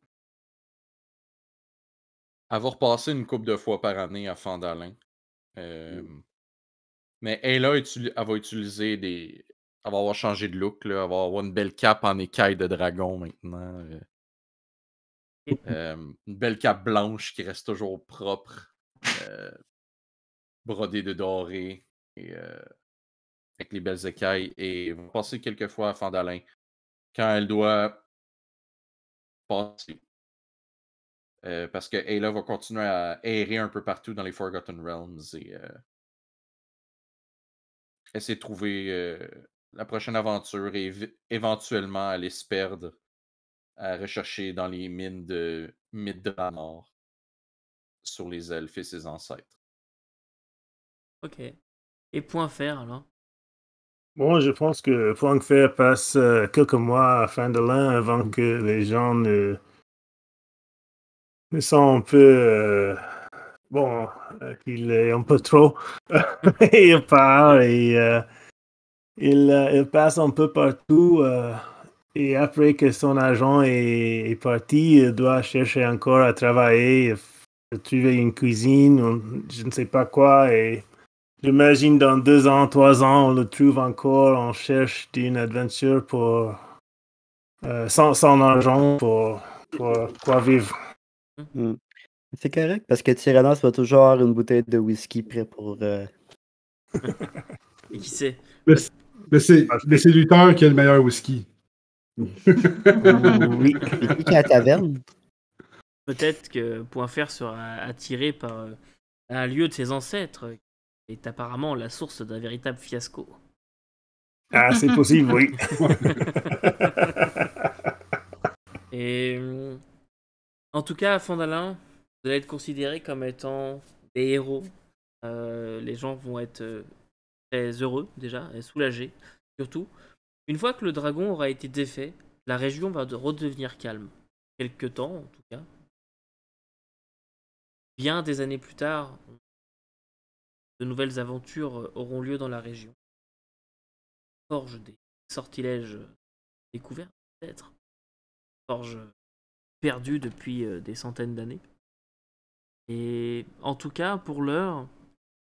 va repasser une couple de fois par année à Fandalin. Mais Ayla, elle va utiliser des. Elle va avoir changé de look, là. Elle va avoir une belle cape en écaille de dragon maintenant. Une belle cape blanche qui reste toujours propre. Brodée de doré. Et, avec les belles écailles. Et elle va passer quelques fois à Fandalin. Quand elle doit passer. Parce que Ayla va continuer à errer un peu partout dans les Forgotten Realms et essayer de trouver la prochaine aventure et éventuellement aller se perdre à rechercher dans les mines de Midranor sur les elfes et ses ancêtres. Ok. Et point faire, alors? Bon, je pense que Frankfurt passe quelques mois à Fandolin avant que les gens ne sont un peu qu'il est un peu trop. Il part et il passe un peu partout. Et après que son agent est parti, il doit chercher encore à travailler, trouver une cuisine, ou je ne sais pas quoi. Et j'imagine dans 2 ans, 3 ans, on le trouve encore, on cherche une aventure pour sans argent pour quoi vivre. C'est correct parce que Tyrannos va toujours avoir une bouteille de whisky prêt pour. Et qui sait? Mais c'est Luther qui a le meilleur whisky. Oui. Et qui est à la taverne? Peut-être que point faire sera attiré par un lieu de ses ancêtres, qui est apparemment la source d'un véritable fiasco. Ah, c'est possible, oui. Et en tout cas, à Fandalin, vous allez être considérés comme étant des héros. Les gens vont être très heureux déjà, et soulagés. Surtout, une fois que le dragon aura été défait, la région va redevenir calme. Quelque temps, en tout cas. Bien des années plus tard, de nouvelles aventures auront lieu dans la région. Forge des sortilèges découverts, peut-être. Forge perdue depuis des centaines d'années. Et en tout cas, pour l'heure,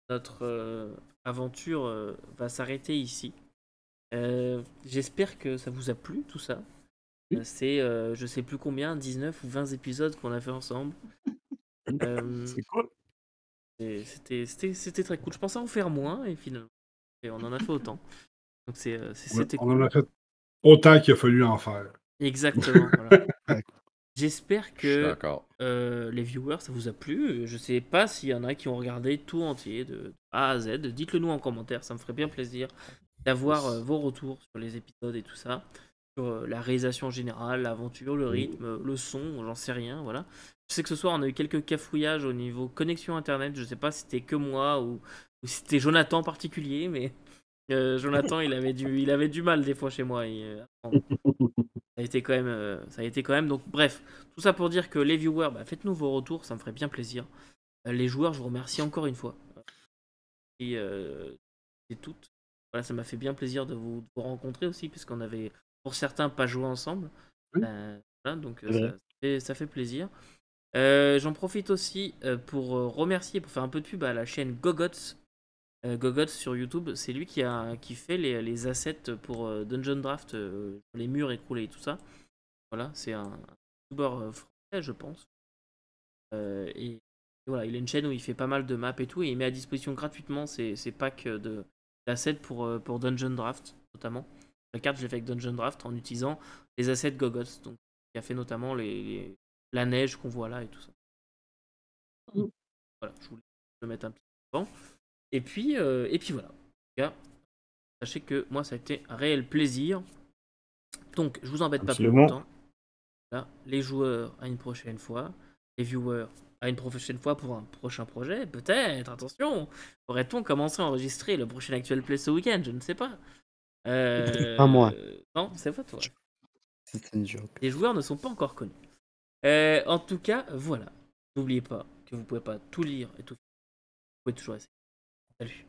notre aventure va s'arrêter ici. J'espère que ça vous a plu, tout ça. C'est, je sais plus combien, 19 ou 20 épisodes qu'on a fait ensemble. C'est cool. C'était très cool. Je pensais en faire moins, et finalement, on en a fait autant. Donc c'était On cool. en a fait autant qu'il a fallu en faire. Exactement. Voilà. J'espère Je suis que d'accord. les viewers, ça vous a plu. Je sais pas s'il y en a qui ont regardé tout entier de A à Z. Dites-le nous en commentaire, ça me ferait bien plaisir d'avoir vos retours sur les épisodes et tout ça. sur la réalisation générale, l'aventure, le rythme, le son, j'en sais rien, voilà. Je sais que ce soir on a eu quelques cafouillages au niveau connexion internet, je sais pas si c'était que moi ou si c'était Jonathan en particulier, mais Jonathan il avait du mal des fois chez moi. Ça a été quand même, donc bref, tout ça pour dire que les viewers, faites-nous vos retours, ça me ferait bien plaisir. Les joueurs, je vous remercie encore une fois. Et toutes. Voilà, ça m'a fait bien plaisir de vous rencontrer aussi, puisqu'on avait, pour certains, pas joué ensemble. Oui. Voilà, donc vrai. ça fait plaisir. J'en profite aussi pour remercier, pour faire un peu de pub à la chaîne Gogots. Gogots sur YouTube, c'est lui qui fait les assets pour Dungeon Draft, les murs écroulés et tout ça. Voilà, c'est un YouTuber français, je pense. Et voilà, il a une chaîne où il fait pas mal de maps et tout, et il met à disposition gratuitement ses packs d'assets pour Dungeon Draft, notamment. La carte, je l'ai fait avec Dungeon Draft en utilisant les assets Gogots, donc il a fait notamment la neige qu'on voit là et tout ça. Voilà, je voulais le mettre un petit peu avant. Et puis voilà. En tout cas, sachez que moi, ça a été un réel plaisir. Donc, je vous embête pas plus Absolument. longtemps. Là, les joueurs, à une prochaine fois. Les viewers, à une prochaine fois pour un prochain projet. Peut-être, attention. Aurait-on commencé à enregistrer le prochain Actual Play ce week-end? Je ne sais pas. Pas moi. Non, c'est pas toi. C'est une joke. Les joueurs ne sont pas encore connus. En tout cas, voilà. N'oubliez pas que vous pouvez pas tout lire et tout faire. Vous pouvez toujours essayer. Salut.